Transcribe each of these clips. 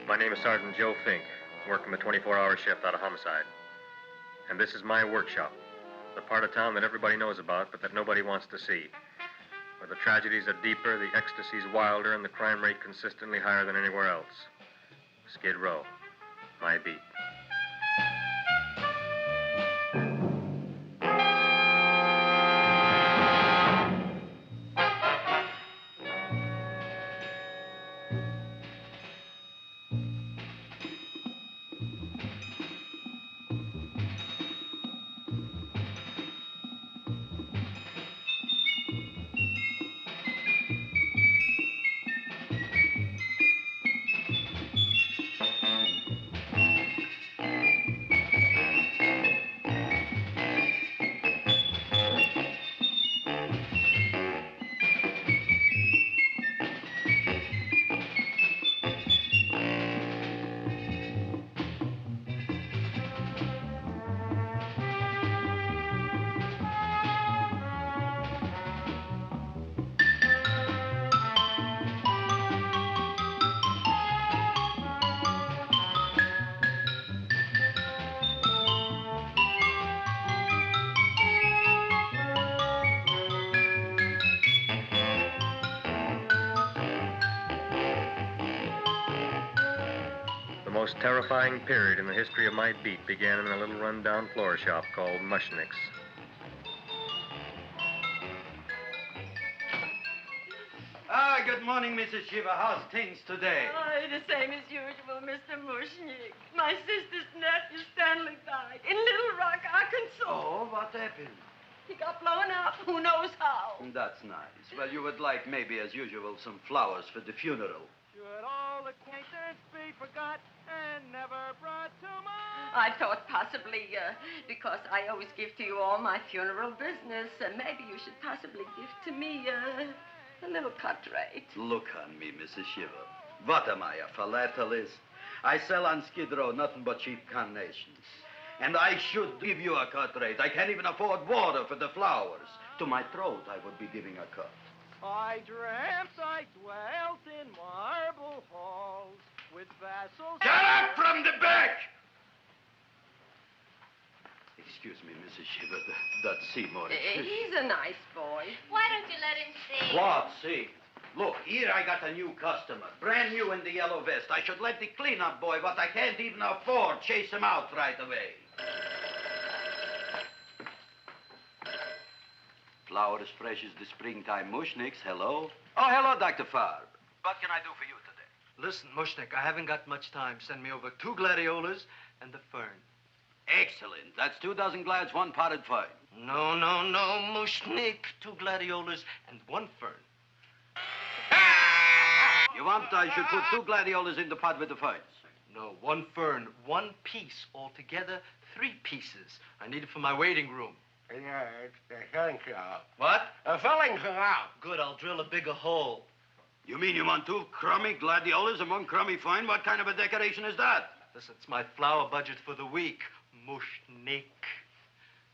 My name is Sergeant Joe Fink, working a 24-hour shift out of homicide. And this is my workshop, the part of town that everybody knows about, but that nobody wants to see. Where the tragedies are deeper, the ecstasy's wilder, and the crime rate consistently higher than anywhere else. Skid Row, my beat. The most terrifying period in the history of my beat began in a little run-down floor shop called Mushnick's. Good morning, Mrs. Shiva. How's things today? Oh, the same as usual, Mr. Mushnick. My sister's nephew, Stanley, died in Little Rock, Arkansas. Oh, what happened? He got blown up. Who knows how? That's nice. Well, you would like, maybe as usual, some flowers for the funeral. Should all acquaintance be forgot and never brought to mind? I thought possibly, because I always give to you all my funeral business, maybe you should possibly give to me a little cut rate. Look on me, Mrs. Shiva. What am I, a philatelist? I sell on Skid Row nothing but cheap carnations. And I should give you a cut rate. I can't even afford water for the flowers. To my throat, I would be giving a cut. I dreamt I dwelt in marble halls with vassals... Get up from the back! Excuse me, Mrs. Shiva, that's Seymour. He's a nice boy. Why don't you let him see? What, see? Look, here I got a new customer, brand new in the yellow vest. I should let the cleanup boy, but I can't even afford, chase him out right away. Flower as fresh as the springtime Mushnicks, hello? Oh, hello, Dr. Farb. What can I do for you today? Listen, Mushnick, I haven't got much time. Send me over 2 gladiolas and the fern. Excellent. That's 2 dozen glads, 1 potted fern. No, Mushnick. 2 gladiolas and 1 fern. You want I should put 2 gladiolas in the pot with the ferns? No, 1 fern, 1 piece. Altogether, 3 pieces. I need it for my waiting room. Yeah, it's the filling canal. What? A filling canal. Good, I'll drill a bigger hole. You mean you want 2 crummy gladiolas and 1 crummy fern? What kind of a decoration is that? Listen, it's my flower budget for the week. Mushnick.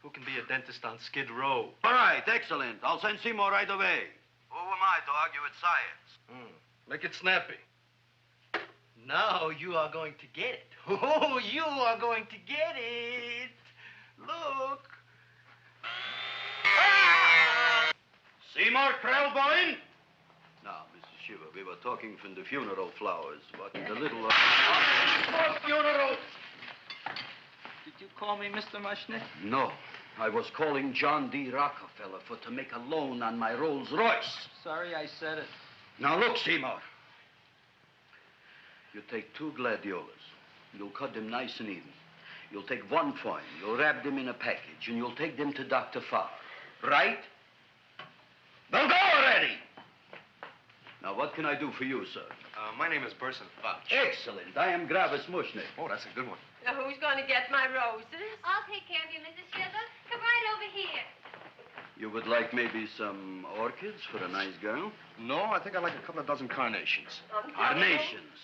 Who can be a dentist on Skid Row? All right, excellent. I'll send Seymour right away. Who am I to argue with science? Make it snappy. Now you are going to get it. Oh, you are going to get it. Look. Seymour Krellboyne? Now, Mrs. Shiva, we were talking from the funeral flowers. What in the little... More funerals! Did you call me Mr. Mushnick? No. I was calling John D. Rockefeller to make a loan on my Rolls Royce. Sorry I said it. Now, look, Seymour. You take 2 gladiolas. You'll cut them nice and even. You'll take 1 fern. You'll wrap them in a package, and you'll take them to Dr. Farr. Right? Well, go already! Now, what can I do for you, sir? My name is Burson Fox. Excellent. I am Gravis Mushnick. Oh, that's a good one. Who's going to get my roses? I'll take care of you, Mrs. Shiva. Come right over here. You would like maybe some orchids for a nice girl? No, I think I'd like a couple of dozen carnations. Carnations.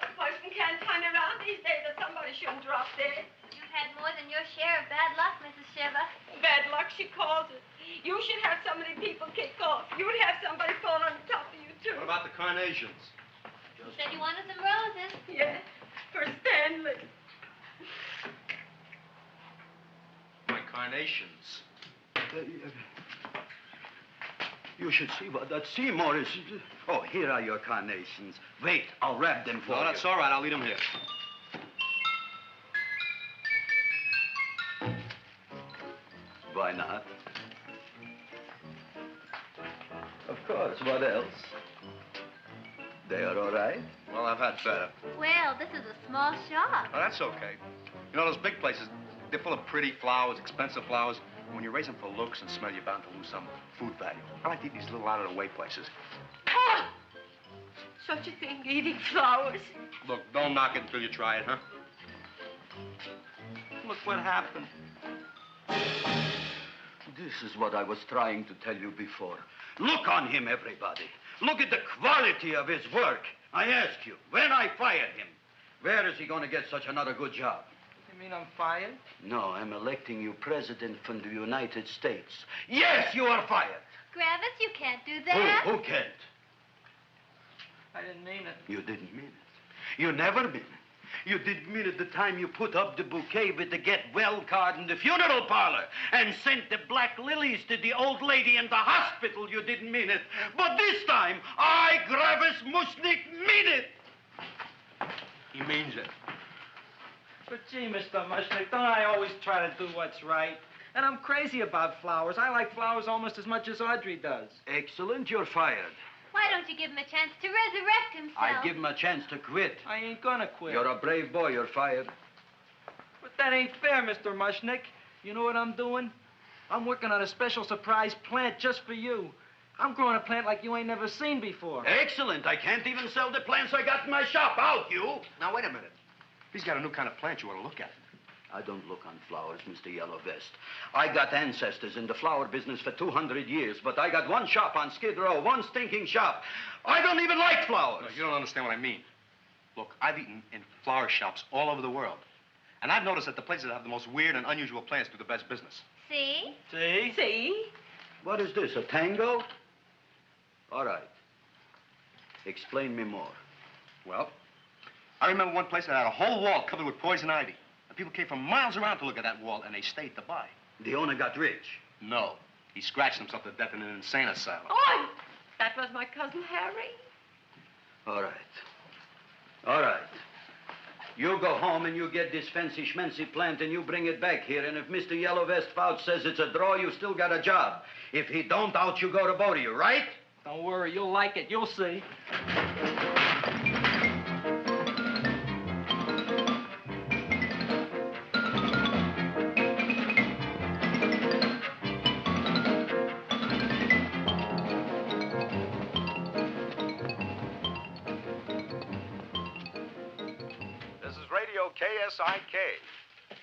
A person can't turn around these days that somebody shouldn't drop dead. You've had more than your share of bad luck, Mrs. Shiva. Bad luck, she calls it. You should have so many people kick off. You'd have somebody fall on top of you, too. What about the carnations? You said you wanted some roses. Yes, for Stanley. My carnations. You should see what that Seymour is. Oh, here are your carnations. Wait, I'll wrap them for you. No, that's all right. I'll leave them here. Why not? Of course, what else? They are all right? Well, I've had better. Well, this is a small shop. Oh, that's okay. You know, those big places, they're full of pretty flowers, expensive flowers. When you raise them for looks and smell, you're bound to lose some food value. I like to eat these little out-of-the-way places. Oh! Such a thing, eating flowers. Look, don't knock it until you try it, huh? Look what happened. This is what I was trying to tell you before. Look on him, everybody. Look at the quality of his work. I ask you, when I fired him, where is he going to get such another good job? You mean I'm fired? No, I'm electing you president from the United States. Yes, you are fired. Gravis, you can't do that. Who can't? I didn't mean it. You didn't mean it. You never mean it. You didn't mean it the time you put up the bouquet with the get well card in the funeral parlor and sent the black lilies to the old lady in the hospital. You didn't mean it. But this time, I, Gravis Mushnik, mean it. He means it. But gee, Mr. Mushnick, don't I always try to do what's right? And I'm crazy about flowers. I like flowers almost as much as Audrey does. Excellent, you're fired. Why don't you give him a chance to resurrect himself? I give him a chance to quit. I ain't gonna quit. You're a brave boy, you're fired. But that ain't fair, Mr. Mushnick. You know what I'm doing? I'm working on a special surprise plant just for you. I'm growing a plant like you ain't never seen before. Excellent. I can't even sell the plants I got in my shop. Out, you. Now, wait a minute. He's got a new kind of plant you ought to look at. I don't look on flowers, Mr. Yellow Vest. I got ancestors in the flower business for 200 years, but I got one shop on Skid Row, one stinking shop. I don't even like flowers. No, you don't understand what I mean. Look, I've eaten in flower shops all over the world. And I've noticed that the places that have the most weird and unusual plants do the best business. See? See? See? What is this, a tango? All right. Explain me more. Well, I remember one place that had a whole wall covered with poison ivy. And people came from miles around to look at that wall, and they stayed to buy. The owner got rich. No. He scratched himself to death in an insane asylum. Oh, that was my cousin Harry. All right. All right. You go home and you get this fancy schmancy plant and you bring it back here. And if Mr. Yellow Vest Fouch says it's a draw, you still got a job. If he don't, out you go to both of you, right? Don't worry, you'll like it. You'll see. This is Radio KSIK.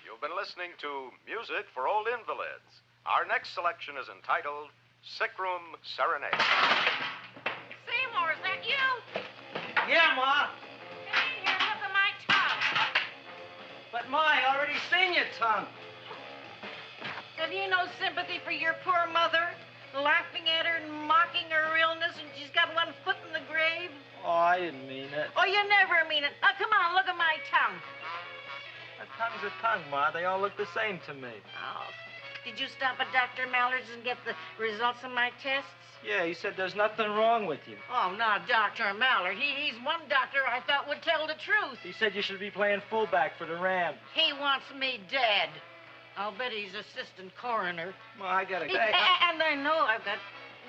You've been listening to Music for Old Invalids. Our next selection is entitled Sick Room Serenade. Seymour, is that you? Yeah, Ma. Get in here and look at my tongue. But, Ma, I already seen your tongue. Have you no sympathy for your poor mother? Laughing at her and mocking her illness, and she's got one foot in the grave? Oh, I didn't mean it. Oh, you never mean it. Now, come on, look at my tongue. A tongue's a tongue, Ma. They all look the same to me. Oh, did you stop at Dr. Mallard's and get the results of my tests? Yeah, he said there's nothing wrong with you. Oh, not Dr. Mallard. He's one doctor I thought would tell the truth. He said you should be playing fullback for the Rams. He wants me dead. I'll bet he's assistant coroner. Ma, I gotta... And I know I've got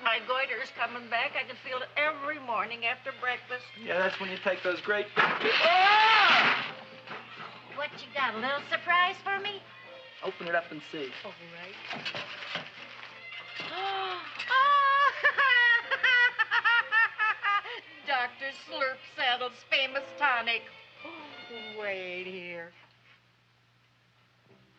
my goiters coming back. I can feel it every morning after breakfast. Yeah, that's when you take those great big... Ah! What you got, a little surprise for me? Open it up and see. All right. Dr. Slurp Saddle's famous tonic. Wait here.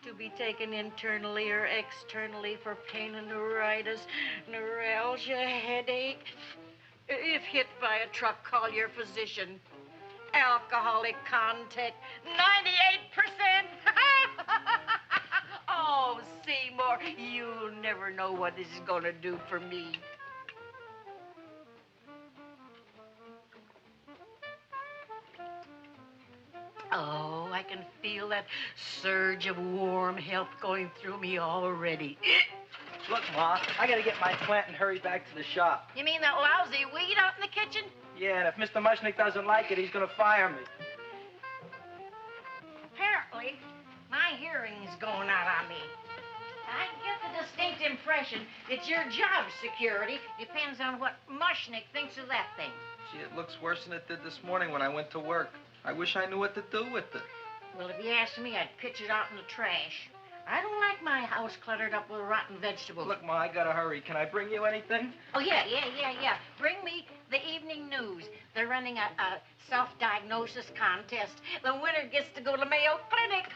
To be taken internally or externally for pain and neuritis, neuralgia, headache. If hit by a truck, call your physician. Alcoholic content, 98%. Oh, Seymour, you'll never know what this is going to do for me. Oh, I can feel that surge of warm health going through me already. Look, Ma, I gotta get my plant and hurry back to the shop. You mean that lousy weed out in the kitchen? Yeah, and if Mr. Mushnick doesn't like it, he's gonna fire me. Apparently, my hearing's going out on me. I get the distinct impression that your job security depends on what Mushnick thinks of that thing. Gee, it looks worse than it did this morning when I went to work. I wish I knew what to do with it. Well, if you asked me, I'd pitch it out in the trash. I don't like my house cluttered up with rotten vegetables. Look, Ma, I gotta hurry. Can I bring you anything? Oh, yeah. Bring me the evening news. They're running a self-diagnosis contest. The winner gets to go to Mayo Clinic.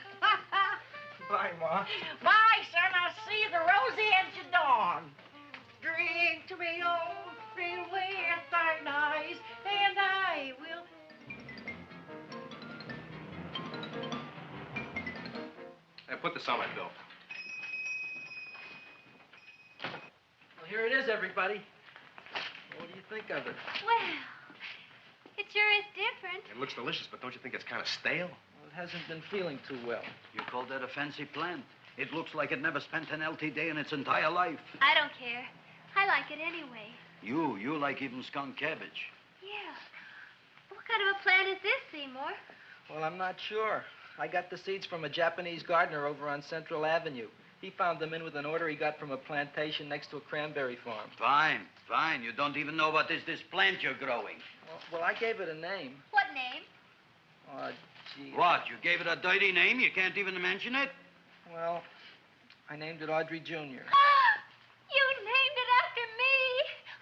Bye, Ma. Bye, son. I'll see you at the rosy edge of dawn. Drink to me, oh, feel with thine eyes, and I will... Hey, put this on my bill. Well, here it is, everybody. What do you think of it? Well, it sure is different. It looks delicious, but don't you think it's kind of stale? Well, it hasn't been feeling too well. You call that a fancy plant? It looks like it never spent an LT day in its entire life. I don't care. I like it anyway. You like even skunk cabbage. Yeah. What kind of a plant is this, Seymour? Well, I'm not sure. I got the seeds from a Japanese gardener over on Central Avenue. He found them in with an order he got from a plantation next to a cranberry farm. Fine. You don't even know what is this plant you're growing. Well, I gave it a name. What name? Oh, gee. What, you gave it a dirty name? You can't even mention it? Well, I named it Audrey Jr. You named it after me.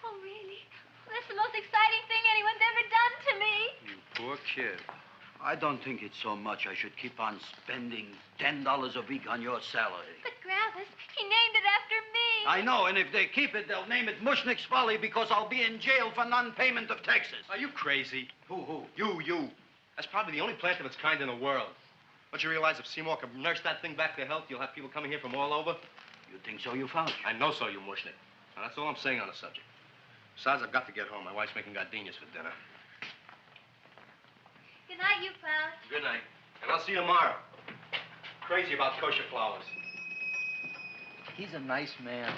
Oh, really? That's the most exciting thing anyone's ever done to me. You poor kid. I don't think it's so much I should keep on spending $10 a week on your salary. But, Gravis, he named it after me. I know, and if they keep it, they'll name it Mushnick's Folly because I'll be in jail for non-payment of taxes. Are you crazy? Who? You. That's probably the only plant of its kind in the world. Don't you realize if Seymour can nurse that thing back to health, you'll have people coming here from all over? You think so, you found? I know so, you Mushnick. Now, that's all I'm saying on the subject. Besides, I've got to get home. My wife's making gardenias for dinner. Good night, you fellas. Good night. And I'll see you tomorrow. Crazy about kosher flowers. He's a nice man.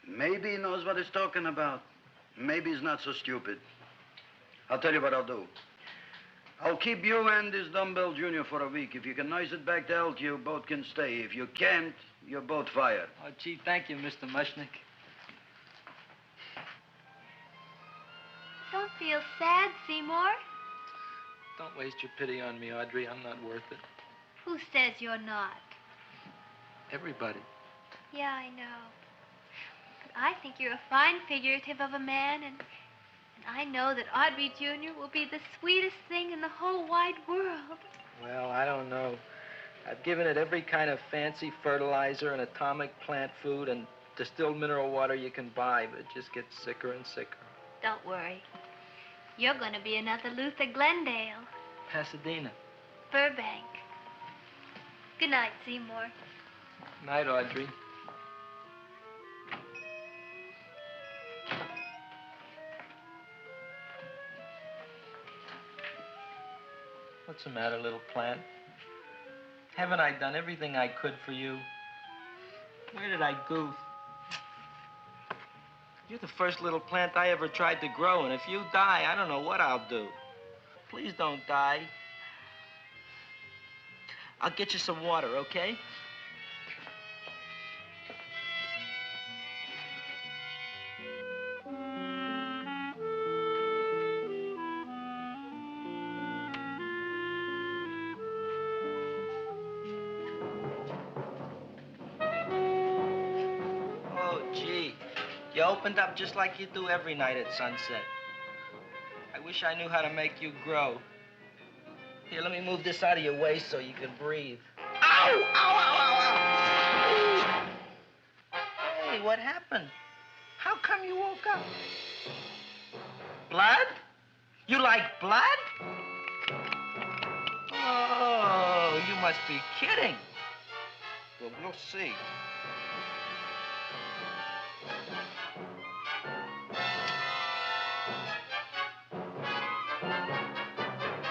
Maybe he knows what he's talking about. Maybe he's not so stupid. I'll tell you what I'll do. I'll keep you and this dumbbell junior for a week. If you can nurse it back to health, you both can stay. If you can't, you're both fired. Oh, gee, thank you, Mr. Mushnick. Don't feel sad, Seymour. Don't waste your pity on me, Audrey. I'm not worth it. Who says you're not? Everybody. Yeah, I know. But I think you're a fine figurative of a man, and I know that Audrey Jr. will be the sweetest thing in the whole wide world. Well, I don't know. I've given it every kind of fancy fertilizer and atomic plant food and distilled mineral water you can buy, but it just gets sicker and sicker. Don't worry. You're going to be another Luther Glendale. Pasadena. Burbank. Good night, Seymour. Night, Audrey. What's the matter, little plant? Haven't I done everything I could for you? Where did I goof? You're the first little plant I ever tried to grow, and if you die, I don't know what I'll do. Please don't die. I'll get you some water, okay? Oh, gee. You opened up just like you do every night at sunset. I wish I knew how to make you grow. Here, let me move this out of your way so you can breathe. Ow! Ow, ow, ow, ow! Hey, what happened? How come you woke up? Blood? You like blood? Oh, you must be kidding. Well, we'll see.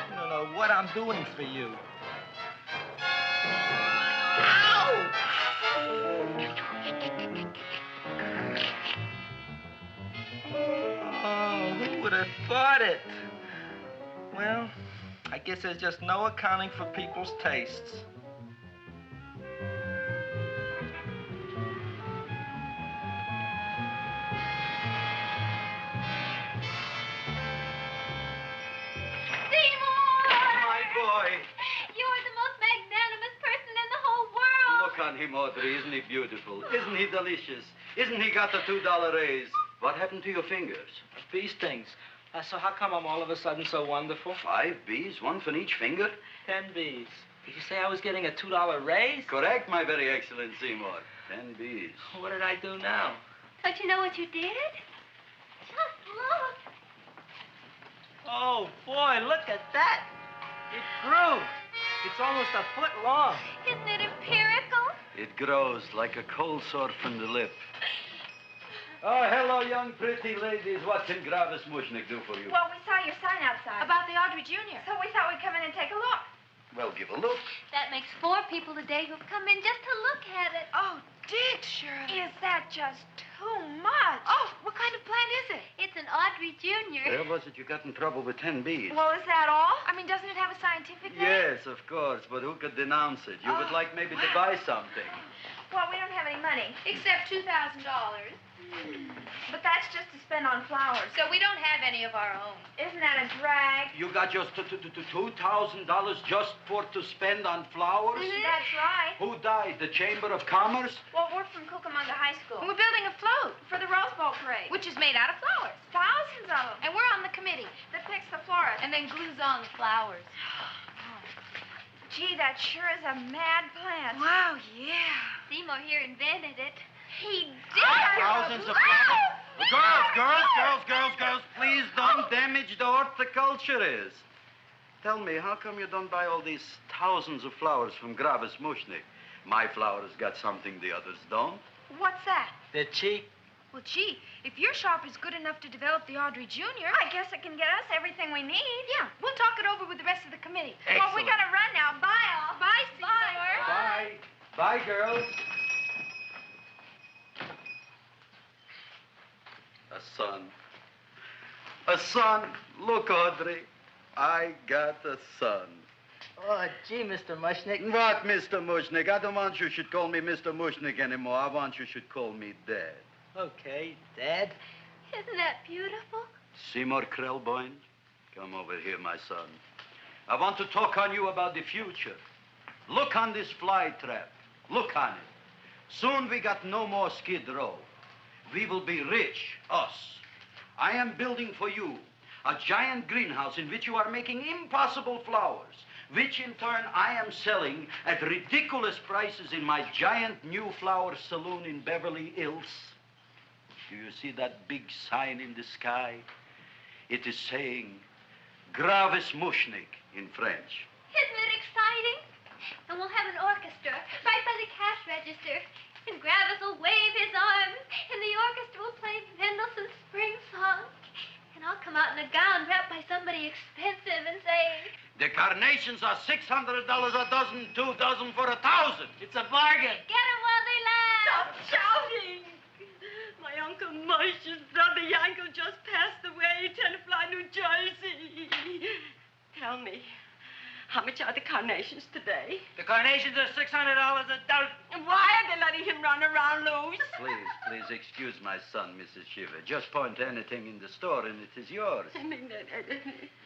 I don't know what what I'm doing for you. Oh, who would have thought it? Well, I guess there's just no accounting for people's tastes. My boy. You're the most magnanimous person in the whole world. Look on him, Audrey. Isn't he beautiful? Isn't he delicious? Isn't he got the $2 raise? What happened to your fingers? Bee stings. So how come I'm all of a sudden so wonderful? 5 bees, one for each finger? 10 bees. Did you say I was getting a $2 raise? Correct, my very excellent Seymour. 10 bees. What did I do now? Don't you know what you did? Just look. Oh, boy, look at that. It grew. It's almost a foot long. Isn't it empirical? It grows like a cold sore from the lip. Oh, hello, young pretty ladies. What can Gravis Mushnick do for you? Well, we saw your sign outside. About the Audrey Jr. So we thought we'd come in and take a look. Well, give a look. That makes 4 people today who've come in just to look at it. Oh, Dick, Shirley. Is that just too much? Oh, what kind of plant is it? It's an Audrey Jr. Where was it you got in trouble with 10 bees? Well, is that all? I mean, doesn't it have a scientific name? Yes, of course, but who could denounce it? You would like maybe to buy something. Well, we don't have any money. Except $2,000. But that's just to spend on flowers. So we don't have any of our own. Isn't that a drag? You got just $2,000 just to spend on flowers? That's right. Who died? The Chamber of Commerce? Well, we're from Cucamonga High School. We're building a float, For the Rose Bowl parade. which is made out of flowers. Thousands of them. And we're on the committee. That picks the florist. And then glues on the flowers. Gee, that sure is a mad plant. Wow, yeah. Seymour here invented it. He did. Thousands of flowers. Girls, please don't damage the horticulturist. Tell me, how come you don't buy all these thousands of flowers from Gravis Mushnick? My flowers got something the others don't. What's that? They're cheap. Well, gee, if your shop is good enough to develop the Audrey Jr., I guess it can get us everything we need. Yeah, we'll talk it over with the rest of the committee. Well, we gotta run now. Bye, all. Bye, Seymour. Bye. Bye, girls. A son. A son. Look, Audrey. I got a son. Oh, gee, Mr. Mushnick. What, Mr. Mushnick? I don't want you should call me Mr. Mushnick anymore. I want you should call me Dad. Okay, Dad. Isn't that beautiful? Seymour Krelboyne, come over here, my son. I want to talk on you about the future. Look on this fly trap. Look on it. Soon we got no more Skid Row. We will be rich, us. I am building for you a giant greenhouse in which you are making impossible flowers, which in turn I am selling at ridiculous prices in my giant new flower saloon in Beverly Hills. Do you see that big sign in the sky? It is saying, Gravis Mushnick in French. Isn't it exciting? And we'll have an orchestra right by the cash register. And Gravis will wave his arms. And the orchestra will play Mendelssohn's Spring Song. And I'll come out in a gown wrapped by somebody expensive and say, The carnations are $600 a dozen, 2 dozen for 1,000. It's a bargain. get 'em while they last. Stop shouting! My Uncle Mush's brother Yankel just passed away, Tenafly, New Jersey. Tell me, how much are the carnations today? The carnations are $600 a dozen. Why are they letting him run around loose? Please excuse my son, Mrs. Shiver. Just point to anything in the store and it is yours. I mean,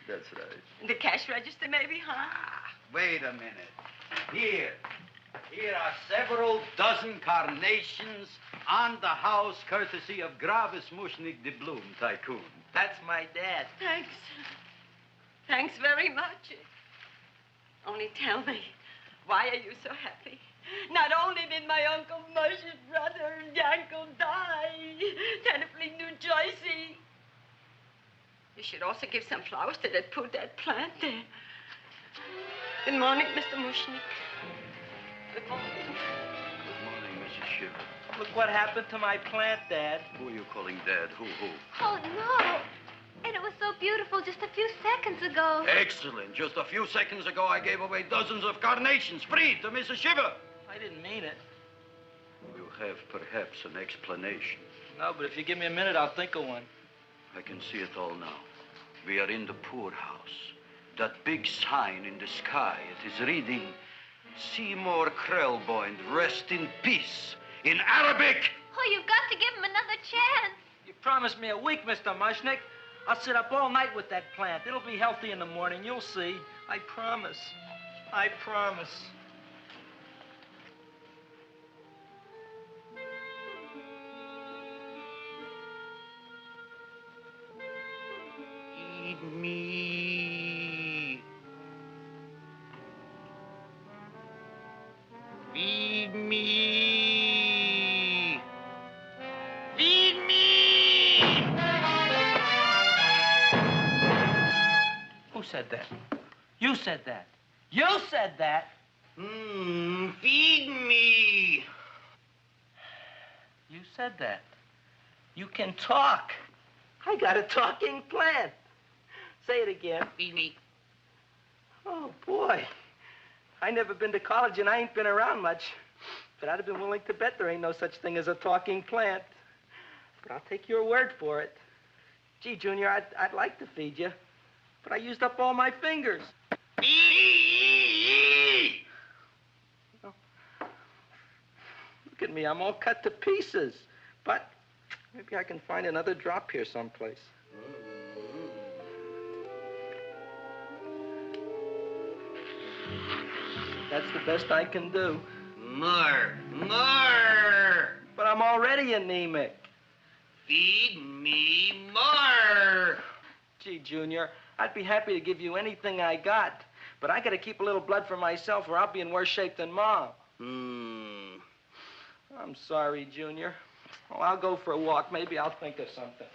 That's right. the cash register maybe, huh? Wait a minute. Here are several dozen carnations on the house courtesy of Gravis Mushnick, the Bloom Tycoon. That's my dad. Thanks. Thanks very much. Only tell me, why are you so happy? Not only did my Uncle Mush's brother Yankel die, Tenafly, New Jersey, you should also give some flowers to that poor dead plant there. Good morning, Mr. Mushnick. Good morning. Good morning, Mrs. Shiver. Look what happened to my plant, Dad. Who are you calling Dad? Who? Oh, no. And it was so beautiful just a few seconds ago. Excellent. Just a few seconds ago, I gave away dozens of carnations free to Mrs. Shiver. I didn't mean it. You have perhaps an explanation. No, but if you give me a minute, I'll think of one. I can see it all now. We are in the poorhouse. That big sign in the sky, it is reading, Seymour Krelboyne, rest in peace, in Arabic. Oh, you've got to give him another chance. You promised me a week, Mr. Mushnick. I'll sit up all night with that plant. It'll be healthy in the morning. You'll see. I promise. I promise. Feed me. Feed me. Feed me. Who said that? You said that. You said that. Feed me. You said that. You can talk. I got a talking plant. Say it again. Feed me. Oh, boy. I never been to college and I ain't been around much. But I'd have been willing to bet there ain't no such thing as a talking plant. But I'll take your word for it. Gee, Junior, I'd like to feed you. But I used up all my fingers. Look at me, I'm all cut to pieces. But maybe I can find another drop here someplace. That's the best I can do. More. But I'm already anemic. Feed me more. Gee, Junior, I'd be happy to give you anything I got. But I gotta keep a little blood for myself or I'll be in worse shape than Mom. I'm sorry, Junior. Well, I'll go for a walk. Maybe I'll think of something.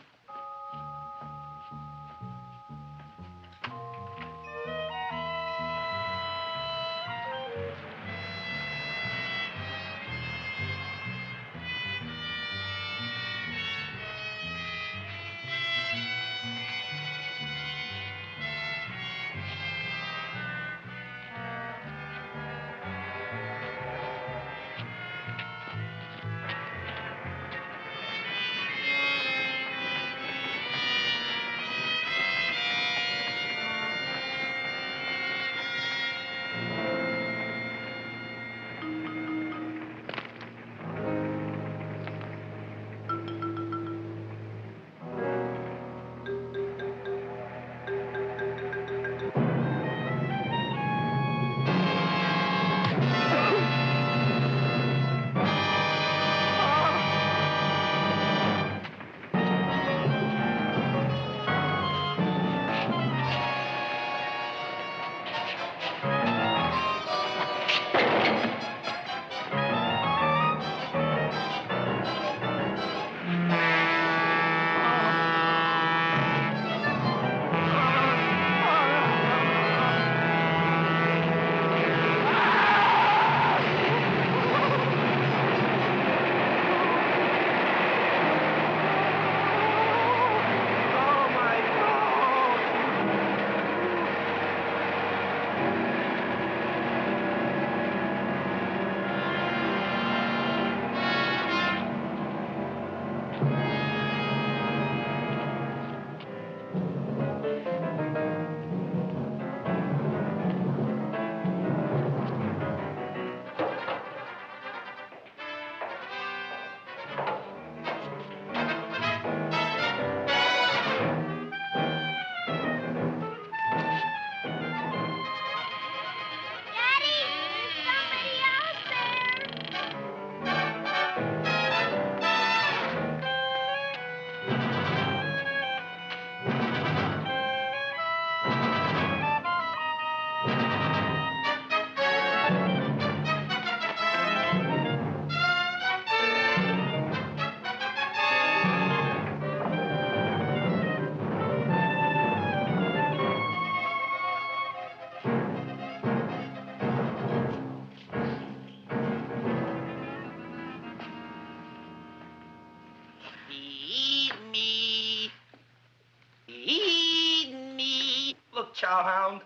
cowhound.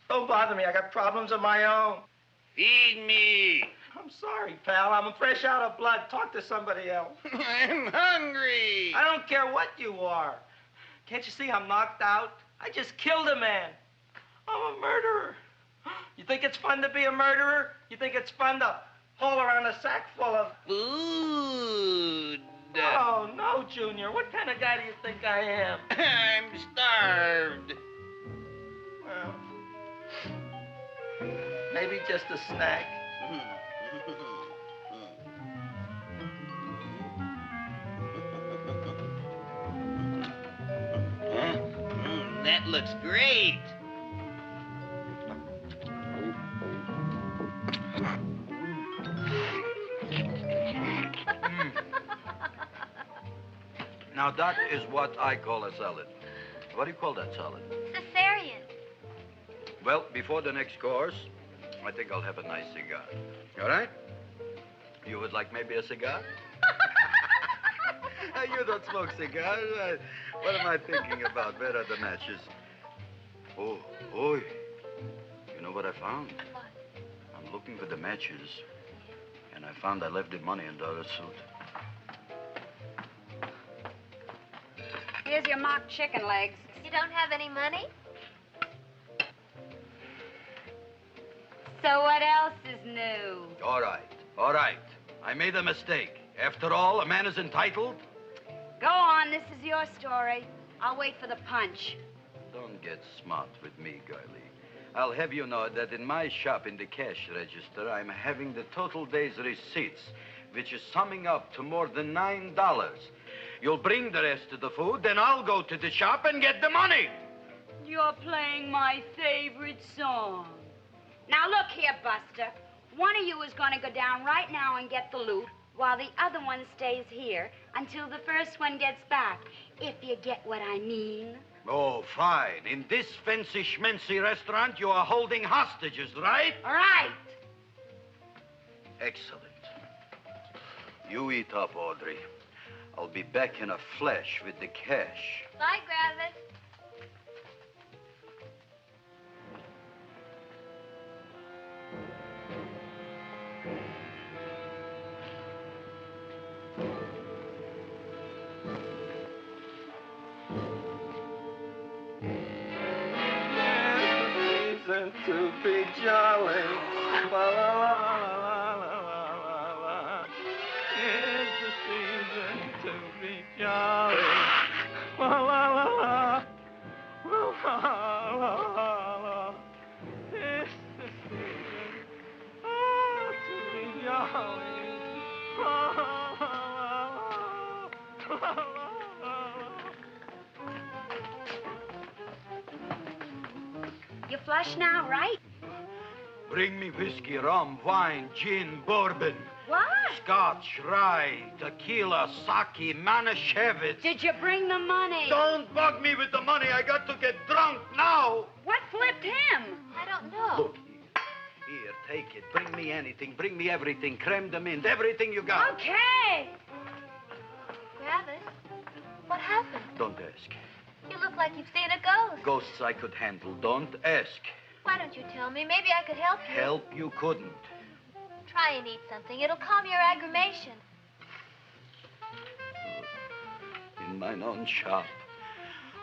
Don't bother me. I got problems of my own. Feed me. I'm sorry, pal. I'm fresh out of blood. Talk to somebody else. I'm hungry. I don't care what you are. Can't you see I'm knocked out? I just killed a man. I'm a murderer. You think it's fun to be a murderer? You think it's fun to haul around a sack full of... Food. Oh, no, Junior. What kind of guy do you think I am? I'm starved. Well, maybe just a snack. That looks great. Now, that is what I call a salad. What do you call that salad? Caesarean. Well, before the next course, I think I'll have a nice cigar. All right? You would like maybe a cigar? You don't smoke cigars. What am I thinking about? Where are the matches? Oh, oi. You know what I found? What? I'm looking for the matches, and I found I left the money in the other suit. Here's your mock chicken legs. You don't have any money? So what else is new? All right. I made a mistake. After all, a man is entitled. Go on, this is your story. I'll wait for the punch. Don't get smart with me, girlie. I'll have you know that in my shop in the cash register, I'm having the total day's receipts, which is summing up to more than $9. You'll bring the rest of the food, then I'll go to the shop and get the money. You're playing my favorite song. Now look here, Buster. One of you is going to go down right now and get the loot, while the other one stays here until the first one gets back, if you get what I mean. Oh, fine. In this fancy schmancy restaurant, you are holding hostages, right? Right. Excellent. You eat up, Audrey. I'll be back in a flash with the cash. Bye, Gravis. To be jolly. La, la, la, la, la, la, la. It's the season to be jolly. La, la, la, la. La, la, la, la. It's the season to be jolly. La, la, la, la, la, la. You flush now, right? Bring me whiskey, rum, wine, gin, bourbon. What? Scotch, rye, tequila, sake, Manischewitz. Did you bring the money? Don't bug me with the money. I got to get drunk now. What flipped him? I don't know. Look here. Here, take it. Bring me anything. Bring me everything. Creme de mint. Everything you got. Okay. Gravis, what happened? Don't ask. You look like you've seen a ghost. Ghosts I could handle. Don't ask. Why don't you tell me? Maybe I could help you. Help you couldn't. Try and eat something. It'll calm your aggravation. In mine own shop.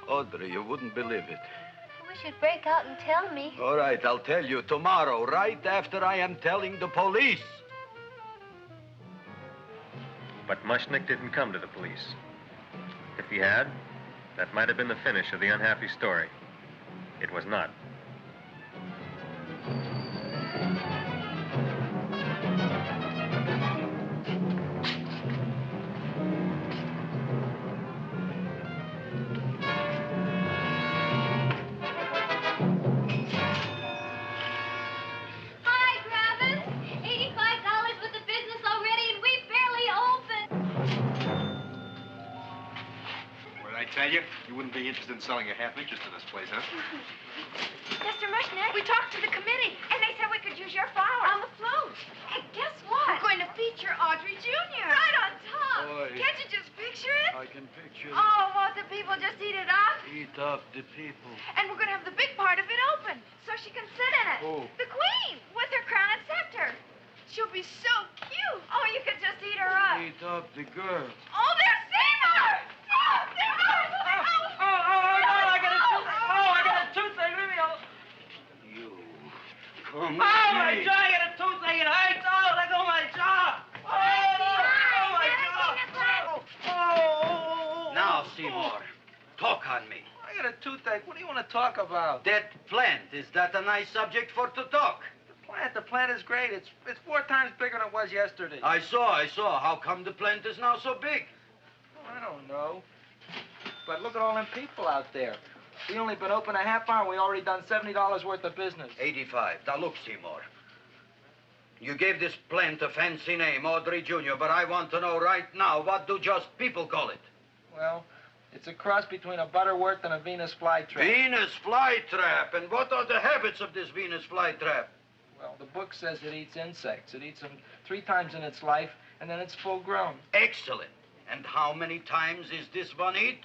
Audrey, you wouldn't believe it. I wish you'd break out and tell me. All right, I'll tell you tomorrow, right after I am telling the police. But Mushnick didn't come to the police. If he had, that might have been the finish of the unhappy story. It was not. Hi, Gravis. $85 with the business already, and we barely opened. What did I tell you? You wouldn't be interested in selling a half interest in this place, huh? Mr. Mushnick, we talked to the committee, and they said we could use your flour. On the float. Hey, guess what? We're going to feature Audrey Jr. Right on top. Boy. Can't you just picture it? I can picture Oh, won't the people just eat it up? Eat up the people. And we're going to have the big part of it open, so she can sit in it. Who? The queen, with her crown and scepter. She'll be so cute. Oh, you could just eat her up. Eat up the girl. Oh, there's Seymour! Oh, Seymour! I got a toothache. Leave me alone. You. Come Oh, here. my jaw, I got a toothache. It hurts. Oh, let go of my jaw. Oh, my jaw. Oh. Now, Seymour, talk on me. I got a toothache. What do you want to talk about? That plant, is that a nice subject for to talk? The plant is great. It's 4 times bigger than it was yesterday. I saw. How come the plant is now so big? Oh, I don't know. But look at all them people out there. We only been open a half hour, and we already done $70 worth of business. 85. Now, look, Seymour. You gave this plant a fancy name, Audrey Jr., but I want to know right now, what do just people call it? Well, it's a cross between a butterworth and a Venus flytrap. Venus flytrap. And what are the habits of this Venus flytrap? Well, the book says it eats insects. It eats them 3 times in its life, and then it's full grown. Excellent. And how many times is this one eat?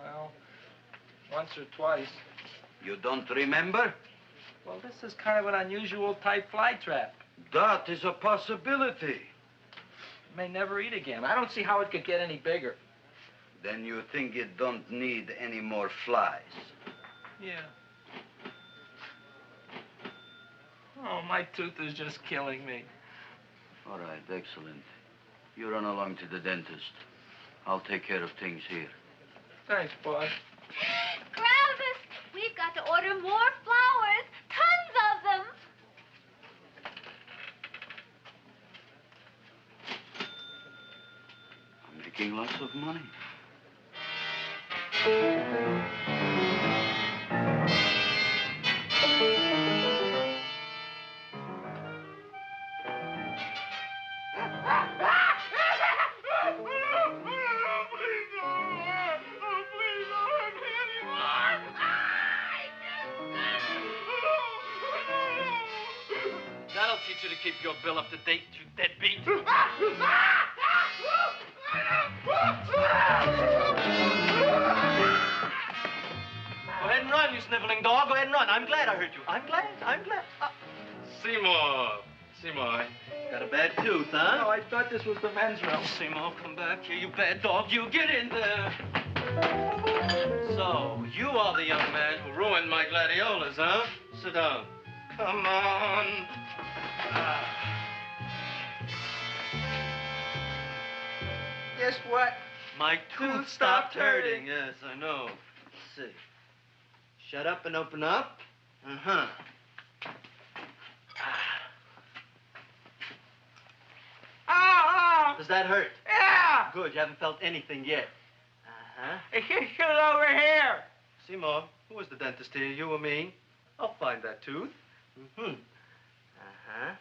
Well, once or twice. You don't remember? Well, this is kind of an unusual type flytrap. That is a possibility. It may never eat again. I don't see how it could get any bigger. Then you think it don't need any more flies? Yeah. Oh, my tooth is just killing me. All right, excellent. You run along to the dentist. I'll take care of things here. Thanks, boss. Gravis, we've got to order more flowers. Tons of them. I'm making lots of money. That'll teach you to keep your bill up to date, you deadbeat. Go ahead and run, you sniveling dog. Go ahead and run. I'm glad I hurt you. I'm glad. Seymour, got a bad tooth, huh? No, I thought this was the men's room. Seymour, come back here, you bad dog. You get in there. So, you are the young man who ruined my gladiolas, huh? Sit down. Come on. Guess what? My tooth stopped hurting. Yes, I know. Let's see. Shut up and open up. Uh-huh. Oh! Does that hurt? Yeah! Good, you haven't felt anything yet. Uh-huh. It's just shoot over here. Seymour, who was the dentist here, you or me? I'll find that tooth. Mm-hmm. Uh-huh.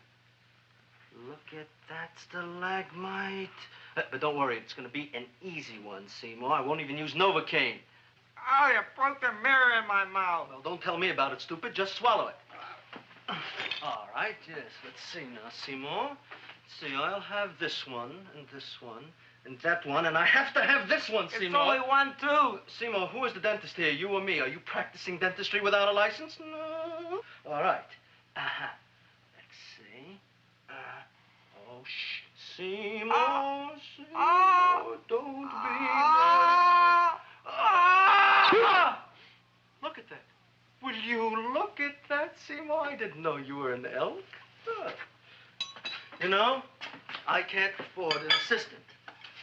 Look at that stalagmite. But don't worry, it's going to be an easy one, Seymour. I won't even use Novocaine. Oh, you broke the mirror in my mouth. Well, don't tell me about it, stupid. Just swallow it. All right, yes. Let's see now, Seymour. Let's see, I'll have this one, and that one, and I have to have this one, Seymour. It's only one tooth. Seymour, who is the dentist here, you or me? Are you practicing dentistry without a license? No. All right. Uh-huh. Let's see. Oh, shh. Seymour, Seymour, don't be Look at that. Will you look at that, Seymour? I didn't know you were an elk. You know, I can't afford an assistant.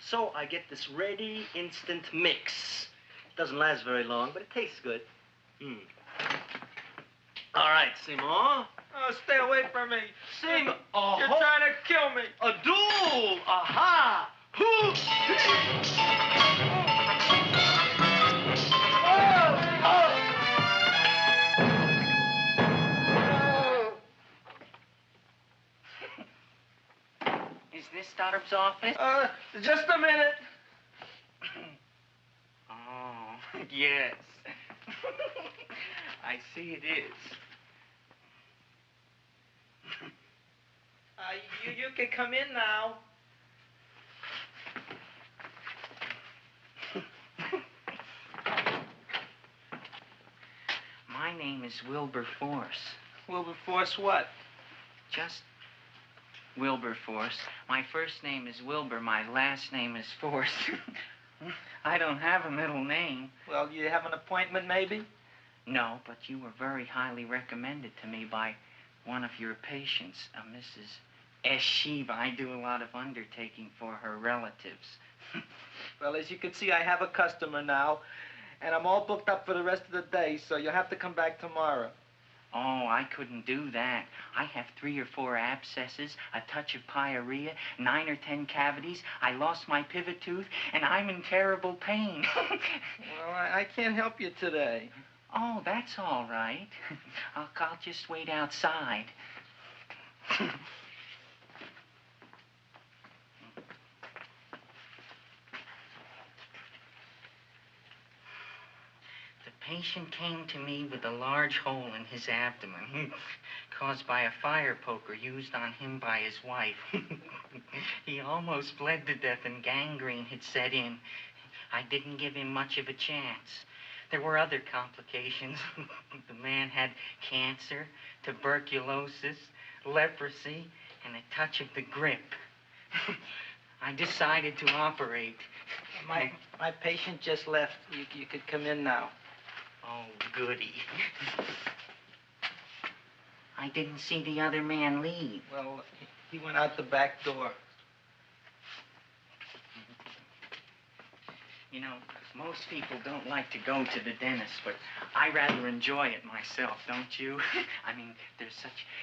So I get this ready instant mix. It doesn't last very long, but it tastes good. All right, Seymour. Oh, stay away from me. Seymour. You're trying to kill me. A duel. Aha. Is this Stoddard's office? Just a minute. Oh. Yes. I see it is. You can come in now. My name is Wilberforce. Wilberforce what? Just Wilberforce. My first name is Wilbur. My last name is Force. I don't have a middle name. Well, you have an appointment, maybe? No, but you were very highly recommended to me by one of your patients, a Mrs. S. Shiva. I do a lot of undertaking for her relatives. Well, as you can see, I have a customer now, and I'm all booked up for the rest of the day, so you'll have to come back tomorrow. Oh, I couldn't do that. I have 3 or 4 abscesses, a touch of pyorrhea, 9 or 10 cavities. I lost my pivot tooth, and I'm in terrible pain. Well, I can't help you today. Oh, that's all right. I'll just wait outside. The patient came to me with a large hole in his abdomen, caused by a fire poker used on him by his wife. He almost bled to death and gangrene had set in. I didn't give him much of a chance. There were other complications. The man had cancer, tuberculosis, leprosy, and a touch of the grip. I decided to operate. My patient just left. You could come in now. Oh, goody. I didn't see the other man leave. Well, he went out the back door. You know, most people don't like to go to the dentist, but I rather enjoy it myself, don't you? I mean,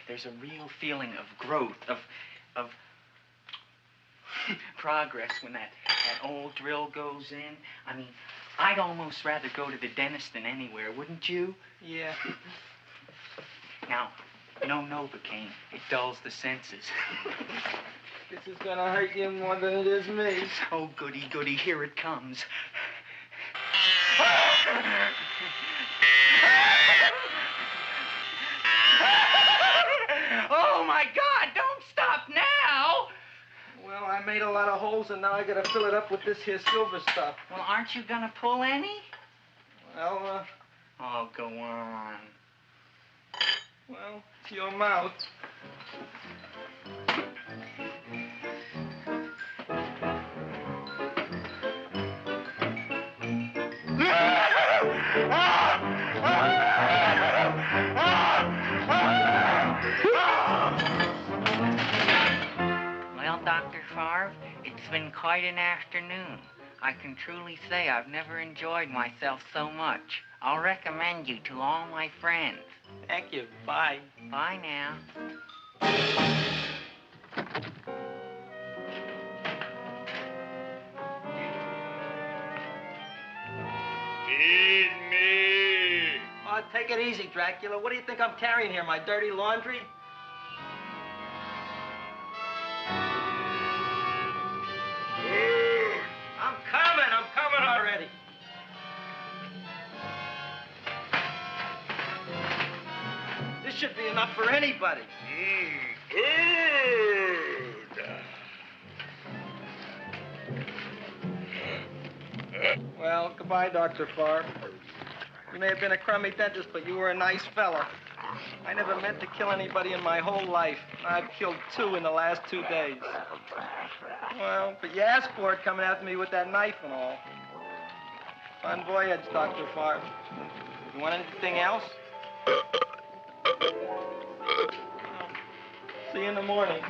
there's a real feeling of growth, of progress when that old drill goes in. I mean, I'd almost rather go to the dentist than anywhere, wouldn't you? Yeah. Now, no Novocaine. It dulls the senses. This is gonna hurt you more than it is me. Oh, goody, goody, here it comes. Oh, my God, don't stop now! Well, I made a lot of holes, and now I gotta fill it up with this here silver stuff. Well, aren't you gonna pull any? Well, Oh, go on. Well, it's your mouth. Well, Dr. Favre, it's been quite an afternoon. I can truly say I've never enjoyed myself so much. I'll recommend you to all my friends. Thank you. Bye. Bye now. Feed me. Oh, take it easy, Dracula. What do you think I'm carrying here, my dirty laundry? I'm coming already. This should be enough for anybody. Well, goodbye, Dr. Favre. You may have been a crummy dentist, but you were a nice fella. I never meant to kill anybody in my whole life. I've killed 2 in the last 2 days. Well, but you asked for it coming after me with that knife and all. Bon voyage, Dr. Favre. You want anything else? See you in the morning.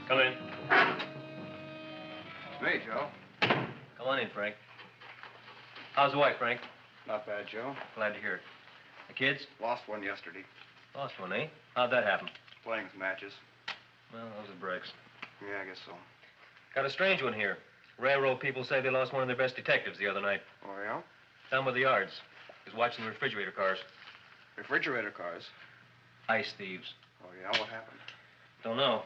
Come in. Hey, Joe. Come on in, Frank. How's the wife, Frank? Not bad, Joe. Glad to hear it. The kids? Lost one yesterday. Lost one, eh? How'd that happen? Playing some matches. Well, those are breaks. Yeah, I guess so. Got a strange one here. Railroad people say they lost one of their best detectives the other night. Oh, yeah? Down by the yards. He was watching the refrigerator cars. Refrigerator cars? Ice thieves. Oh, yeah? What happened? Don't know.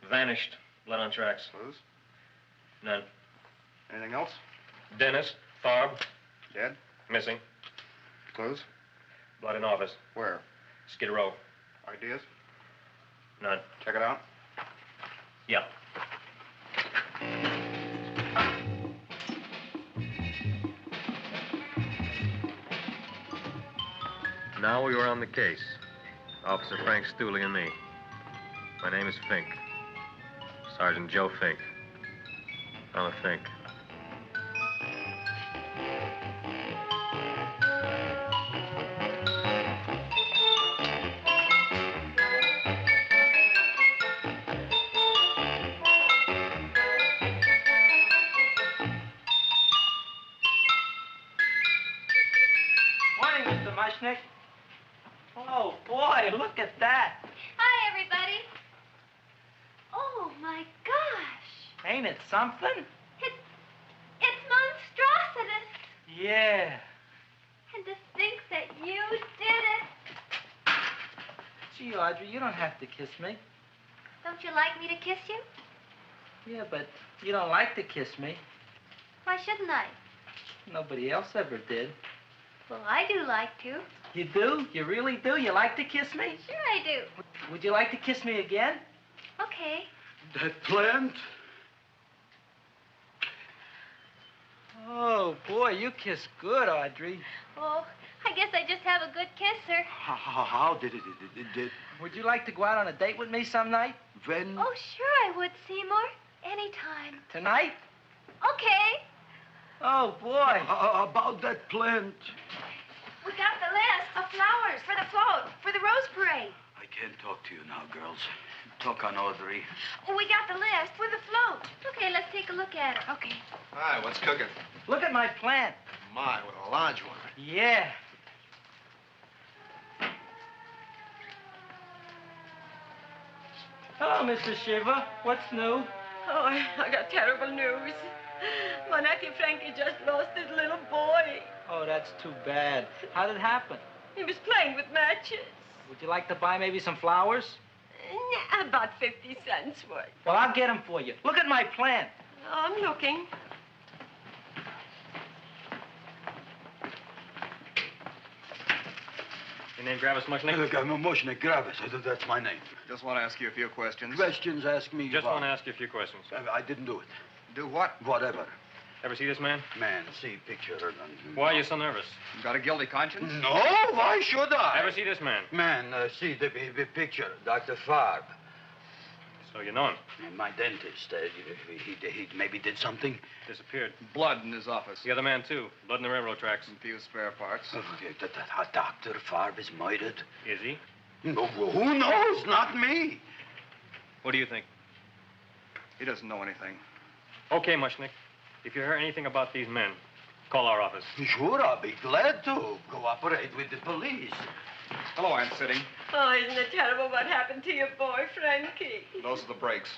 Vanished. Blood on tracks. Clues? None. Anything else? Dennis. Farb. Dead? Missing. Clues? Blood in office. Where? Skid Row. Ideas? None. Check it out. Yeah. Now we were on the case. Officer Frank Stooley and me. My name is Fink. Sergeant Joe Fink. I'm a Fink. Morning, Mr. Mushnick. Oh, boy, look at that. Hi, everybody. Oh, my gosh. Ain't it something? It's monstrositous. Yeah. And to think that you did it. Gee, Audrey, you don't have to kiss me. Don't you like me to kiss you? Yeah, but you don't like to kiss me. Why shouldn't I? Nobody else ever did. Well, I do like to. You do? You really do? You like to kiss me? Sure I do. Would you like to kiss me again? Okay. That plant? Oh, boy, you kiss good, Audrey. Oh, I guess I just have a good kisser. How did it? Would you like to go out on a date with me some night? When? Oh, sure I would, Seymour. Anytime. Tonight? Okay. Oh, boy. About that plant. We got the list of flowers for the float, for the rose parade. I can't talk to you now, girls. Talk on Audrey. We got the list for the float. Okay, let's take a look at it. Okay. Hi, what's cooking? Look at my plant. My, what a large one. Yeah. Hello, Mr. Shiva. What's new? Oh, I got terrible news. My nephew Frankie just lost his little boy. Oh, that's too bad. How did it happen? He was playing with matches. Would you like to buy maybe some flowers? About 50 cents worth. Well, I'll get them for you. Look at my plant. I'm looking. Your name Gravis Mushnick? Look, I'm a Mushnick Gravis. That's my name. Just want to ask you a few questions. Questions, ask me. Just about. want to ask you a few questions. I didn't do it. Do what? Whatever. Ever see this man? Man, see picture. Why are you so nervous? You got a guilty conscience? No, why should I? Ever see this man? Man, see the picture. Dr. Farb. So you know him? My dentist. He maybe did something. Disappeared. Blood in his office. The other man, too. Blood in the railroad tracks. A few spare parts. Dr. Farb is murdered. Is he? No, who knows? Not me. What do you think? He doesn't know anything. Okay, Mushnick. If you hear anything about these men, call our office. Sure, I'll be glad to cooperate with the police. Hello, Aunt Sitting. Oh, isn't it terrible what happened to your boy, Frankie? Those are the brakes.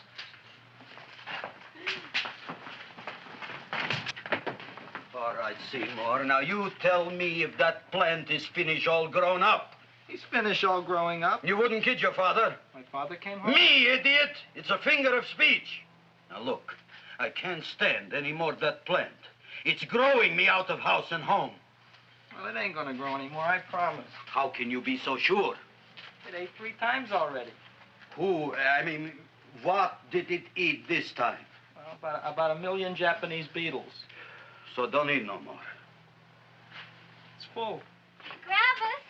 All right, Seymour. Now, you tell me if that plant is finished all grown up. He's finished all growing up. You wouldn't kid your father. My father came home? Me, idiot! It's a finger of speech. Now, look, I can't stand any more of that plant. It's growing me out of house and home. Well, it ain't gonna grow anymore, I promise. How can you be so sure? It ate 3 times already. What did it eat this time? Well, about 1 million Japanese beetles. So don't eat no more. It's full. Gravis.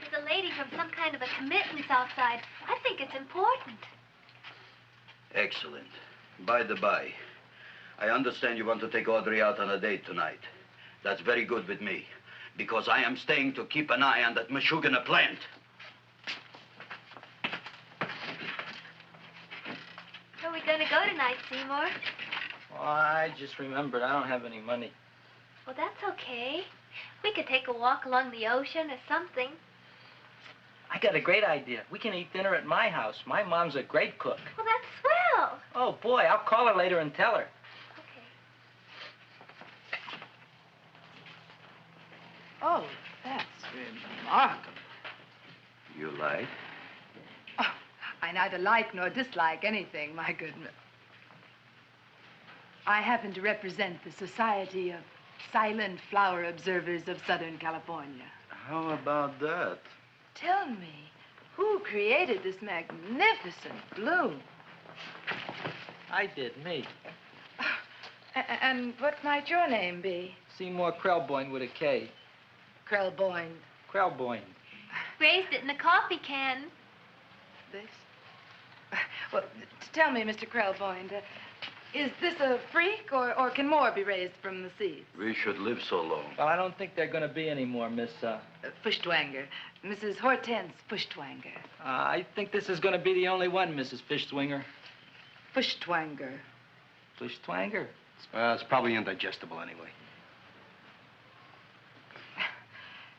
There's a lady from some kind of a commitment outside. I think it's important. Excellent. By the by, I understand you want to take Audrey out on a date tonight. That's very good with me, because I am staying to keep an eye on that Meshuggah plant. Where are we going to go tonight, Seymour? Well, I just remembered I don't have any money. Well, that's okay. We could take a walk along the ocean or something. I got a great idea. We can eat dinner at my house. My mom's a great cook. Well, that's swell. will. Oh, boy, I'll call her later and tell her. Oh, that's remarkable. You like? Oh, I neither like nor dislike anything, my goodness. I happen to represent the Society of Silent Flower Observers of Southern California. How about that? Tell me, who created this magnificent bloom? I did, me. And what might your name be? Seymour Krelboyne with a K. Krelboyne. Krelboyne. Raised it in a coffee can. This? Well, tell me, Mr. Krelboyne, is this a freak, or can more be raised from the seeds? We should live so long. Well, I don't think there are going to be any more, Miss, Fuschtwanger. Mrs. Hortense Fuschtwanger. I think this is going to be the only one, Mrs. Fishswinger. Fuschtwanger. Fuschtwanger? It's probably indigestible anyway.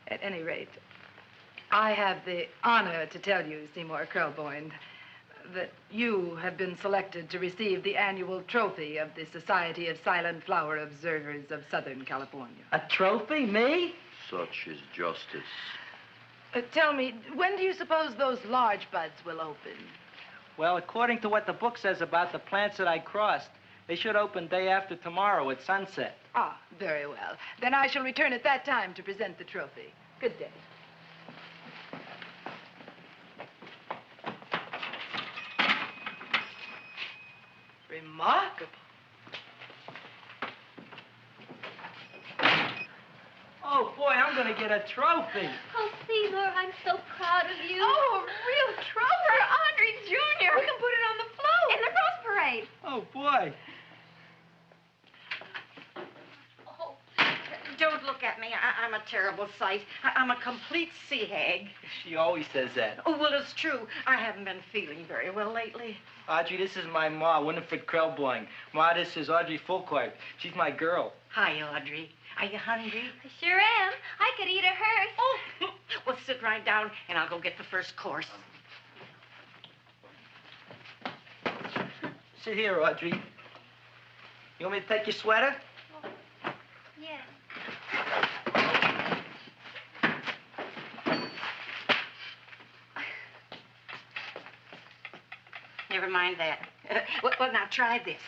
At any rate, I have the honor to tell you, Seymour Krelboyne, that you have been selected to receive the annual trophy of the Society of Silent Flower Observers of Southern California. A trophy? Me? Such is justice. Tell me, when do you suppose those large buds will open? Well, according to what the book says about the plants that I crossed, they should open day after tomorrow at sunset. Ah, very well. Then I shall return at that time to present the trophy. Good day. Remarkable. Oh, boy, I'm going to get a trophy. Oh, Seymour, I'm so proud of you. Oh, a real trophy for Audrey Jr. We can put it on the float. In the Rose Parade. Oh, boy. Don't look at me. I'm a terrible sight. I'm a complete sea hag. She always says that. Oh, well, it's true. I haven't been feeling very well lately. Audrey, this is my ma, Winifred Krelboyne. Ma, this is Audrey Fulcourt. She's my girl. Hi, Audrey. Are you hungry? I sure am. I could eat a hearse. Oh, well, sit right down, and I'll go get the first course. Sit here, Audrey. You want me to take your sweater? Yes. Never mind that. Well, now try this.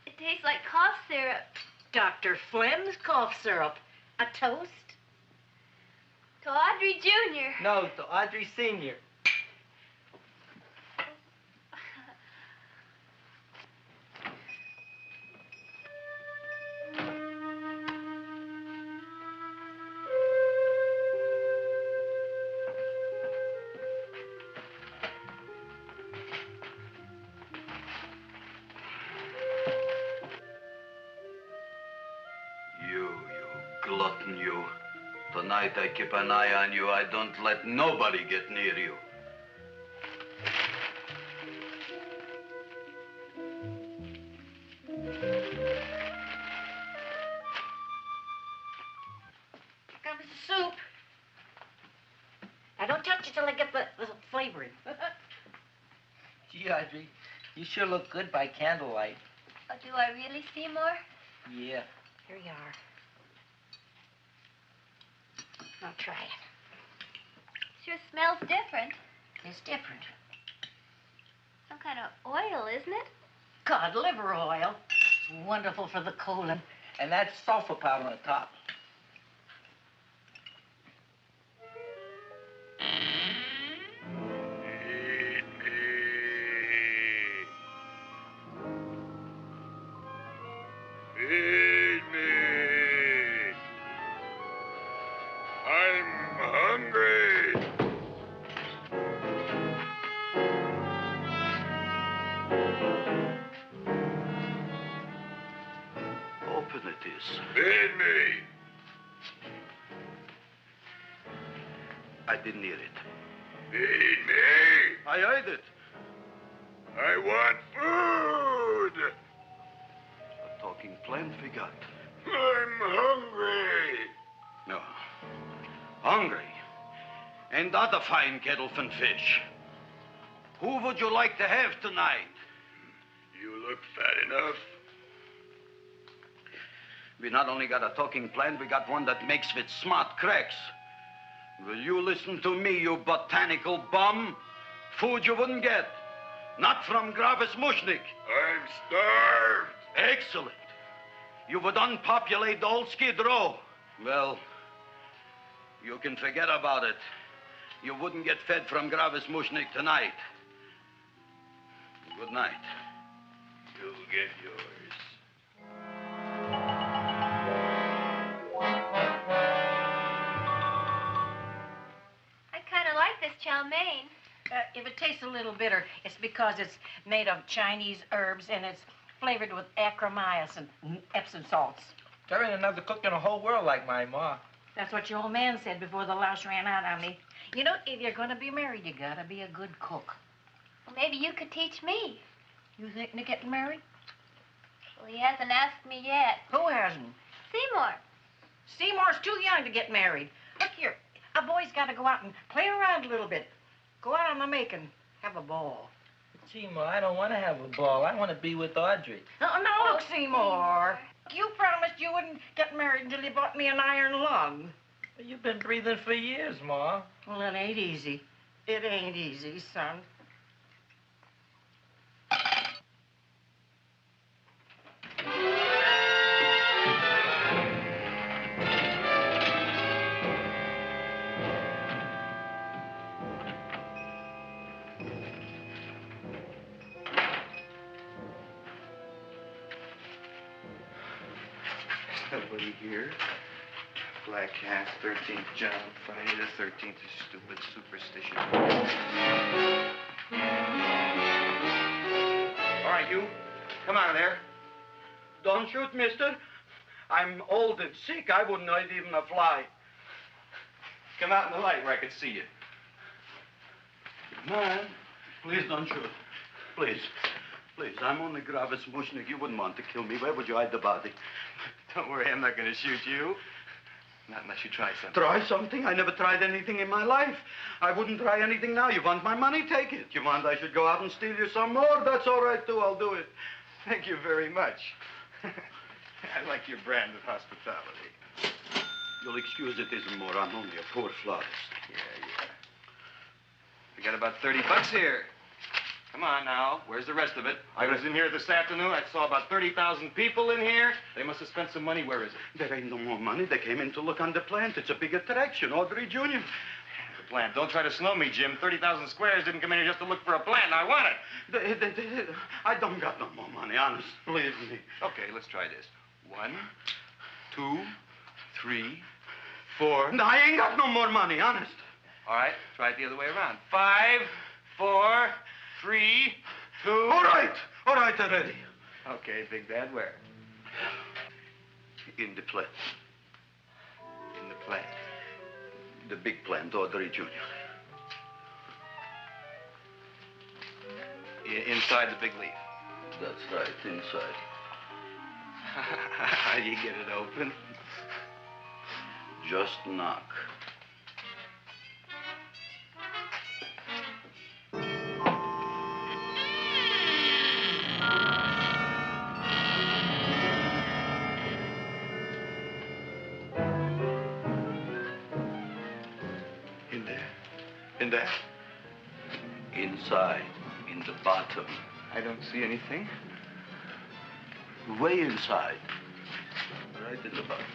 It tastes like cough syrup. Dr. Flynn's cough syrup. A toast? To Audrey Jr. No, to Audrey Sr. You glutton, you. Tonight I keep an eye on you. I don't let nobody get near you. Comes the soup. Now, don't touch it till I get the flavoring. Gee, Audrey, you sure look good by candlelight. Oh, do I really, Seymour? Yeah. Here you are. Now try it. Sure smells different. It's different. Some kind of oil, isn't it? Cod liver oil. It's wonderful for the colon. And that's sulfur powder on the top. Feed me. I'm hungry. Open it is. Feed me. I didn't hear it. Feed me. I heard it. I want food. A talking plant forgot. I'm hungry. No. Hungry? and other fine kettlefen fish. Who would you like to have tonight? You look fat enough. We not only got a talking plant, we got one that makes with smart cracks. Will you listen to me, you botanical bum? Food you wouldn't get. Not from Gravis Mushnik. I'm starved. Excellent. You would unpopulate the old Skid Row. Well, you can forget about it. You wouldn't get fed from Gravis Mushnik tonight. Good night. You'll get yours. I kind of like this chow mein. If it tastes a little bitter, it's because it's made of Chinese herbs and it's flavored with acromycin and Epsom salts. There ain't another cook in the whole world like my ma. That's what your old man said before the louse ran out on me. You know, if you're going to be married, you got to be a good cook. Well, maybe you could teach me. You thinking of getting married? Well, he hasn't asked me yet. Who hasn't? Seymour. Seymour's too young to get married. Look here, a boy's got to go out and play around a little bit. Go out on the make and have a ball. Seymour, I don't want to have a ball. I want to be with Audrey. No, look, Seymour. You promised you wouldn't get married until you bought me an iron lung. You've been breathing for years, Ma. Well, it ain't easy. It ain't easy, son. Nobody here. Black Cat, 13th John, Friday the 13th is stupid superstition. All right, you. Come out of there. Don't shoot, mister. I'm old and sick. I wouldn't hurt even a fly. Come out in the light where I can see you. Man, please don't shoot. Please. Please, I'm only Gravis Mushnik. You wouldn't want to kill me. Where would you hide the body? Don't worry, I'm not going to shoot you. Not unless you try something. Try something? I never tried anything in my life. I wouldn't try anything now. You want my money? Take it. You want I should go out and steal you some more? That's all right, too. I'll do it. Thank you very much. I like your brand of hospitality. You'll excuse it isn't more. I'm only a poor flautist. Yeah. We got about $30 here. Come on now. Where's the rest of it? I was in here this afternoon. I saw about 30,000 people in here. They must have spent some money. Where is it? There ain't no more money. They came in to look on the plant. It's a big attraction. Audrey Jr. The plant. Don't try to snow me, Jim. 30,000 squares didn't come in here just to look for a plant. I want it. I don't got no more money, honest. Believe me. Okay, let's try this. 1, 2, 3, 4. No, I ain't got no more money, honest. All right, try it the other way around. 5, 4, 3, 2. All right already. Okay, Big Dad, where? In the plant. In the plant. The big plant, Audrey Jr. Inside the big leaf. That's right, inside. How do you get it open? Just knock. In there? Inside, in the bottom. I don't see anything. Way inside. Right in the bottom.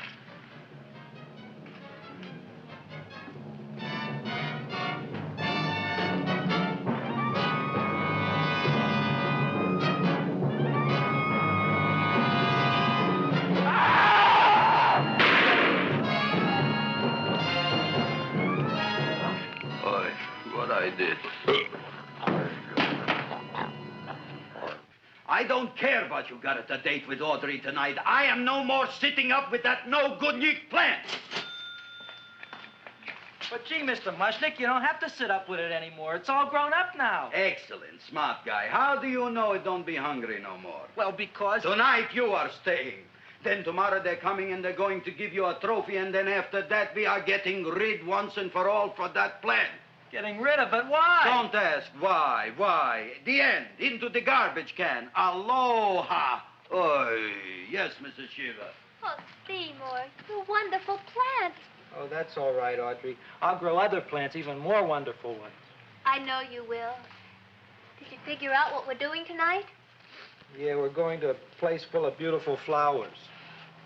I don't care what you got at the date with Audrey tonight. I am no more sitting up with that no-good plant. But gee, Mr. Mushnik, you don't have to sit up with it anymore. It's all grown up now. Excellent, smart guy. How do you know it don't be hungry no more? Well, because... Tonight you are staying. Then tomorrow they're coming and they're going to give you a trophy, and then after that we are getting rid once and for all for that plant. Getting rid of it? Why? Don't ask why. Why? The end. Into the garbage can. Aloha. Oy. Yes, Mrs. Shiva. Oh, Seymour, you wonderful plant. Oh, that's all right, Audrey. I'll grow other plants, even more wonderful ones. I know you will. Did you figure out what we're doing tonight? Yeah, we're going to a place full of beautiful flowers.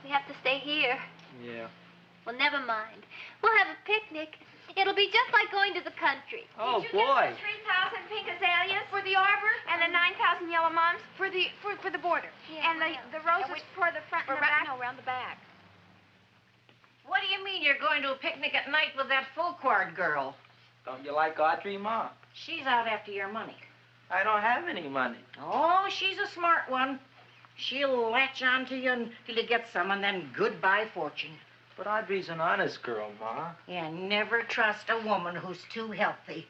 We have to stay here. Yeah. Well, never mind. We'll have a picnic. It'll be just like going to the country. Oh, Did you boy. Get the 3,000 pink azaleas for the arbor and the 9,000 yellow mums for the border. Yeah, and the roses for the front and the back. No, around the back. What do you mean you're going to a picnic at night with that full-quart girl? Don't you like Audrey, Ma? She's out after your money. I don't have any money. Oh, she's a smart one. She'll latch on to you until you get some, and then goodbye fortune. But Audrey's an honest girl, Ma. Yeah, never trust a woman who's too healthy.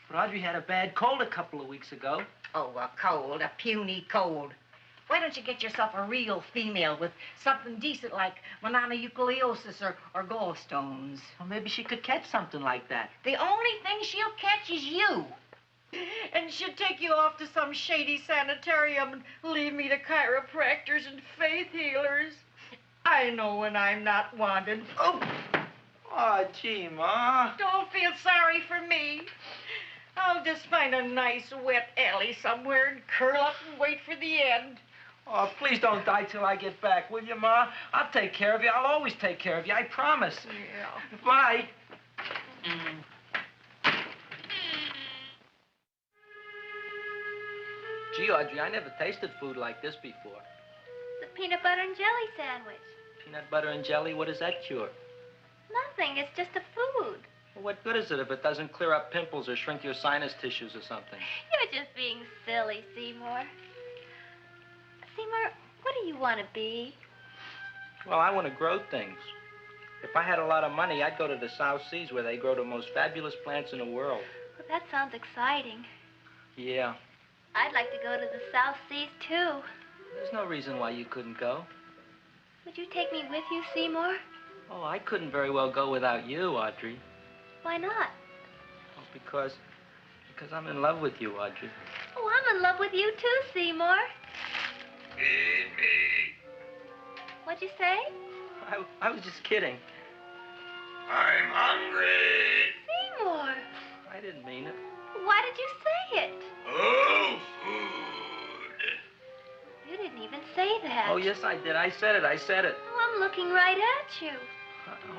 But Audrey had a bad cold a couple of weeks ago. Oh, a cold, a puny cold. Why don't you get yourself a real female with something decent like mononucleosis or gallstones? Well, maybe she could catch something like that. The only thing she'll catch is you. And she'd take you off to some shady sanitarium and leave me to chiropractors and faith healers. I know when I'm not wanted. Oh, gee, Ma. Don't feel sorry for me. I'll just find a nice wet alley somewhere and curl up and wait for the end. Oh, please don't die till I get back, will you, Ma? I'll take care of you. I'll always take care of you. I promise. Yeah. Bye. Gee, Audrey, I never tasted food like this before. The peanut butter and jelly sandwich. Peanut butter and jelly, what does that cure? Nothing. It's just a food. Well, what good is it if it doesn't clear up pimples or shrink your sinus tissues or something? You're just being silly, Seymour. Seymour, what do you want to be? Well, I want to grow things. If I had a lot of money, I'd go to the South Seas where they grow the most fabulous plants in the world. Well, that sounds exciting. Yeah. I'd like to go to the South Seas, too. There's no reason why you couldn't go. Would you take me with you, Seymour? Oh, I couldn't very well go without you, Audrey. Why not? Oh, because I'm in love with you, Audrey. Oh, I'm in love with you, too, Seymour. Feed me. What'd you say? I was just kidding. I'm hungry. Seymour. I didn't mean it. Why did you say it? Oh, food. You didn't even say that. Oh, yes, I did. I said it. Oh, I'm looking right at you.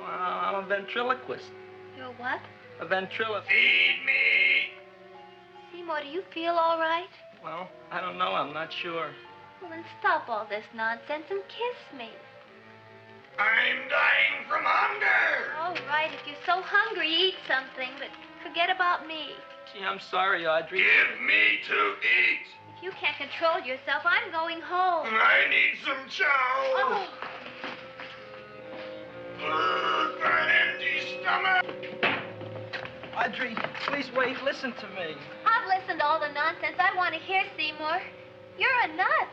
I'm a ventriloquist. You're what? A ventriloquist. Feed me. Seymour, do you feel all right? Well, I don't know. I'm not sure. Well, then stop all this nonsense and kiss me. I'm dying from hunger. All right, if you're so hungry, eat something, but forget about me. Gee, I'm sorry, Audrey. Give me to eat. If you can't control yourself, I'm going home. I need some chow. Oh. For an empty stomach. Audrey, please wait. Listen to me. I've listened to all the nonsense I want to hear, Seymour. You're a nut.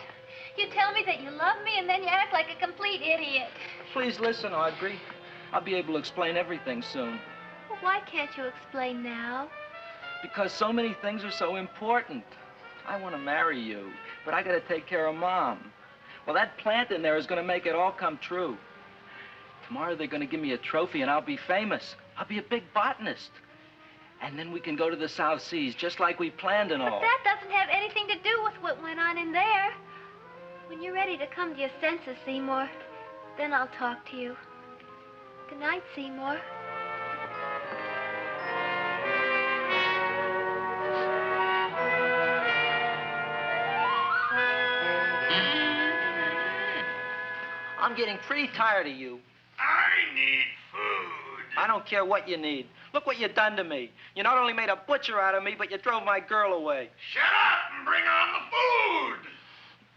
You tell me that you love me, and then you act like a complete idiot. Please listen, Audrey. I'll be able to explain everything soon. Well, why can't you explain now? Because so many things are so important. I want to marry you, but I got to take care of Mom. Well, that plant in there is going to make it all come true. Tomorrow they're going to give me a trophy, and I'll be famous. I'll be a big botanist. And then we can go to the South Seas, just like we planned and all. But that doesn't have anything to do with what went on in there. When you're ready to come to your senses, Seymour, then I'll talk to you. Good night, Seymour. I'm getting pretty tired of you. I need food. I don't care what you need. Look what you done to me. You not only made a butcher out of me, but you drove my girl away. Shut up and bring on the food.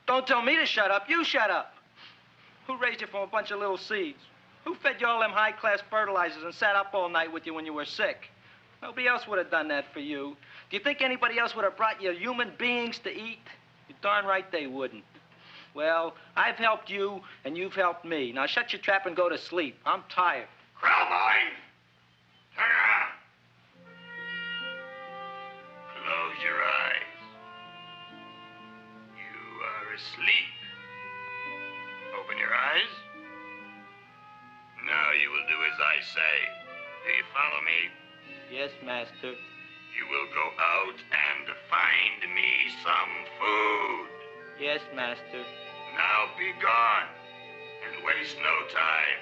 Don't tell me to shut up. You shut up. Who raised you from a bunch of little seeds? Who fed you all them high-class fertilizers and sat up all night with you when you were sick? Nobody else would have done that for you. Do you think anybody else would have brought you human beings to eat? You're darn right they wouldn't. Well, I've helped you, and you've helped me. Now shut your trap and go to sleep. I'm tired. Krellboy! Turn around. Close your eyes. You are asleep. Open your eyes. Now you will do as I say. Do you follow me? Yes, master. You will go out and find me some food. Yes, master. Now be gone and waste no time.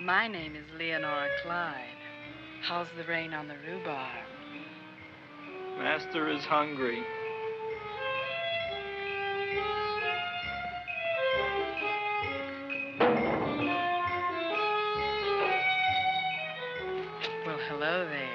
My name is Leonora Clyde. How's the rain on the rhubarb? Master is hungry. Well, hello there.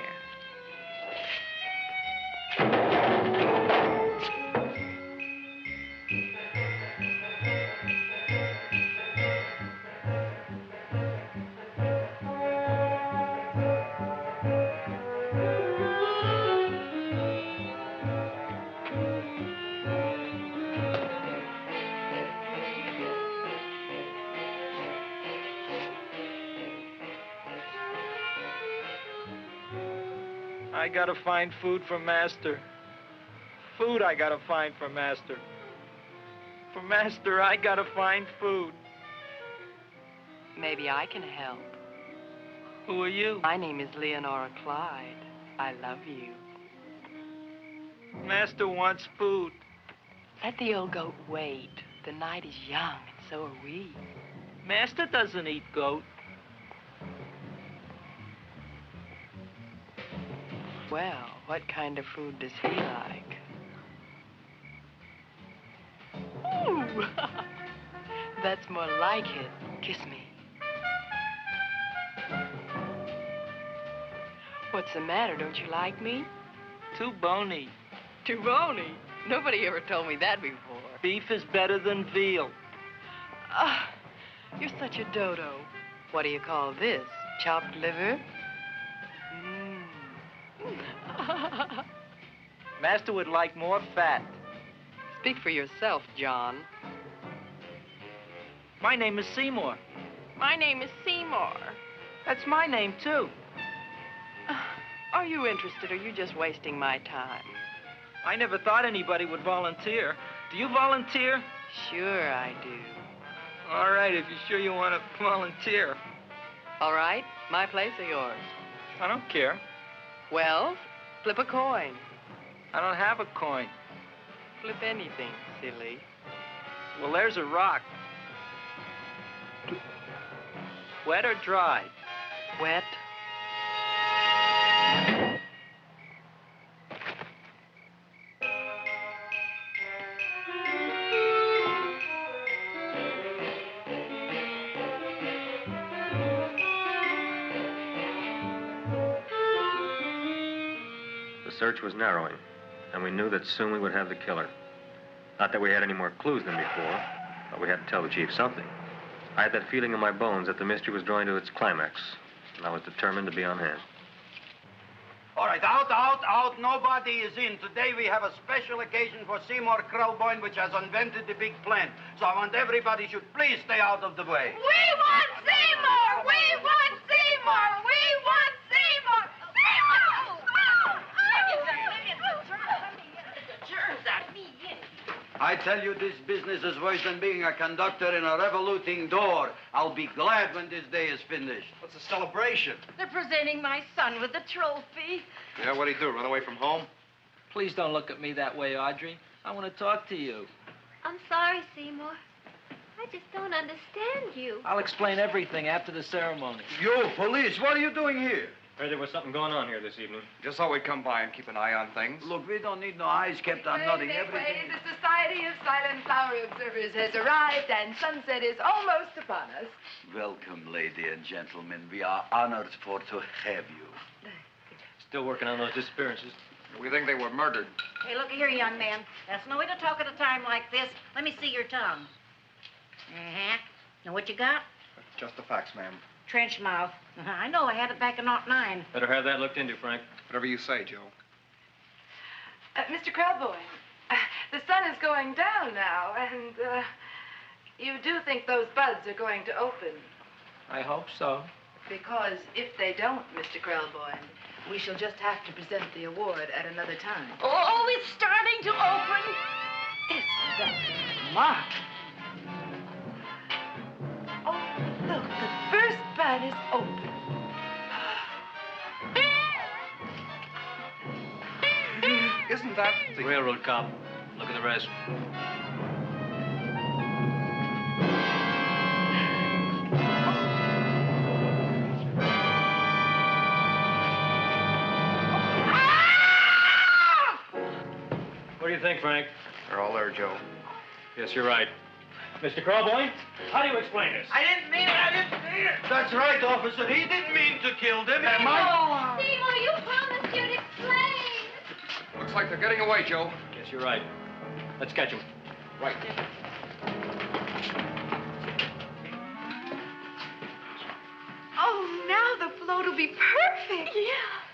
I gotta find food for Master. Food I gotta find for Master. For Master, I gotta find food. Maybe I can help. Who are you? My name is Leonora Clyde. I love you. Master wants food. Let the old goat wait. The night is young, and so are we. Master doesn't eat goat. Well, what kind of food does he like? Ooh! That's more like it. Kiss me. What's the matter? Don't you like me? Too bony. Too bony? Nobody ever told me that before. Beef is better than veal. Ah, you're such a dodo. What do you call this? Chopped liver? Master would like more fat. Speak for yourself, John. My name is Seymour. My name is Seymour. That's my name, too. Are you interested, or are you just wasting my time? I never thought anybody would volunteer. Do you volunteer? Sure I do. All right, if you're sure you want to volunteer. All right, my place or yours? I don't care. Well, flip a coin. I don't have a coin. Flip anything, silly. Well, there's a rock. Wet or dry? Wet. The search was narrowing, and we knew that soon we would have the killer. Not that we had any more clues than before, but we had to tell the chief something. I had that feeling in my bones that the mystery was drawing to its climax, and I was determined to be on hand. All right, out. Nobody is in. Today we have a special occasion for Seymour Krellboy, which has invented the big plan. So I want everybody should please stay out of the way. We want Seymour! We want Seymour! We want Seymour! Seymour! I tell you, this business is worse than being a conductor in a revoluting door. I'll be glad when this day is finished. What's a celebration? They're presenting my son with the trophy. Yeah, what'd he do, run away from home? Please don't look at me that way, Audrey. I want to talk to you. I'm sorry, Seymour. I just don't understand you. I'll explain everything after the ceremony. You, police, what are you doing here? Heard there was something going on here this evening. Just thought we'd come by and keep an eye on things. Look, we don't need no eyes kept on nothing. Everything. The Society of Silent Flower Observers has arrived, and sunset is almost upon us. Welcome, lady and gentlemen. We are honored for to have you. Still working on those disappearances. We think they were murdered. Hey, look here, young man. That's no way to talk at a time like this. Let me see your tongue. Uh-huh. Now, what you got? Just the facts, ma'am. Trench mouth. I know. I had it back in '09. Better have that looked into, Frank. Whatever you say, Joe. Mr. Krelboyne, the sun is going down now, and you do think those buds are going to open? I hope so. Because if they don't, Mr. Krelboyne, we shall just have to present the award at another time. Oh, it's starting to open. Isn't that smart? Oh, look, the first bud is open. Isn't that the Railroad cop. Look at the rest. What do you think, Frank? They're all there, Joe. Yes, you're right. Mr. Krelboyne, how do you explain this? I didn't mean it. I didn't mean it. That's right, officer. He didn't mean to kill them. Seymour, you promised you'd explain. Looks like they're getting away, Joe. Yes, you're right. Let's catch him. Right. Oh, now the float will be perfect. Yeah.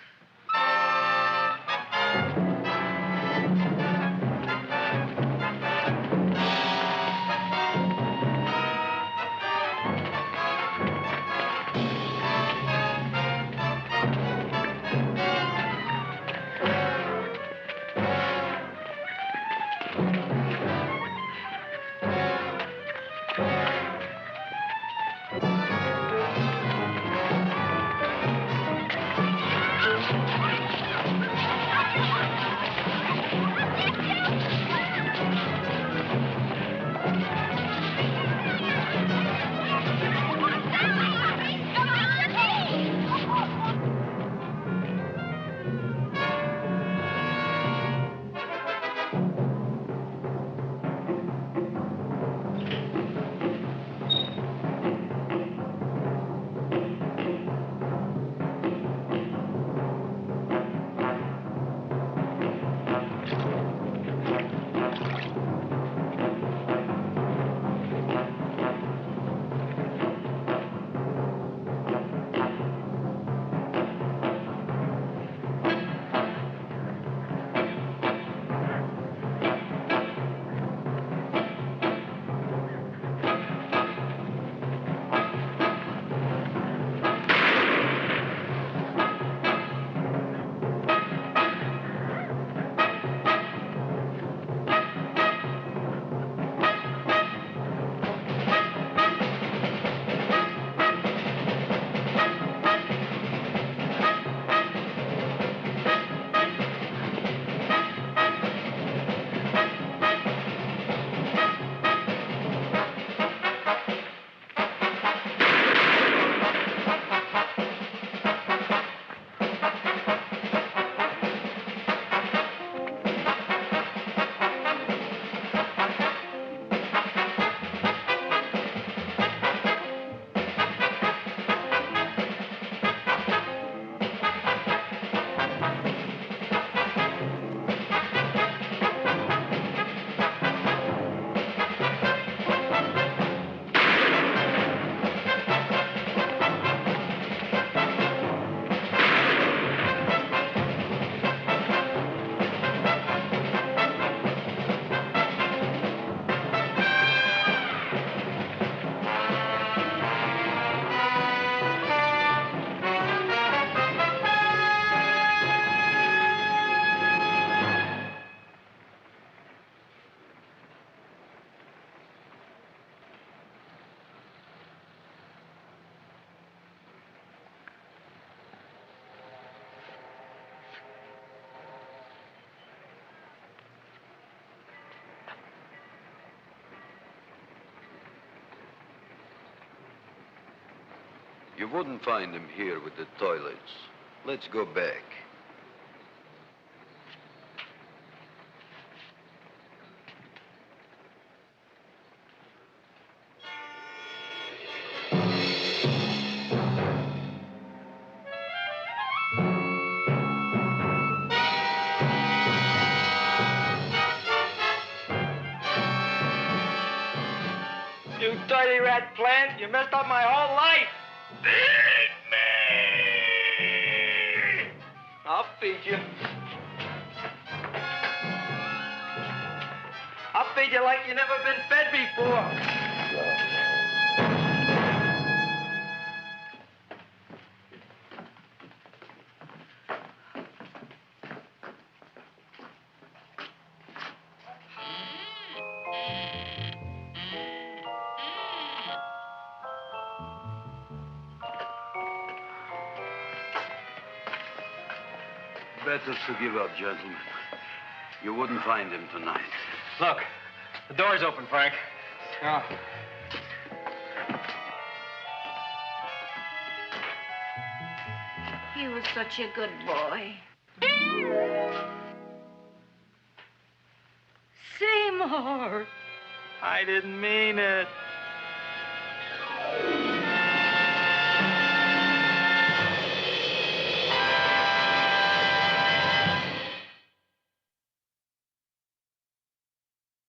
You wouldn't find him here with the toilets. Let's go back. You dirty rat plant, you messed up my whole life. Feed me! I'll feed you. I'll feed you like you never been fed before. Better to give up, gentlemen. You wouldn't find him tonight. Look, the door's open, Frank. Oh. He was such a good boy. Seymour! I didn't mean it.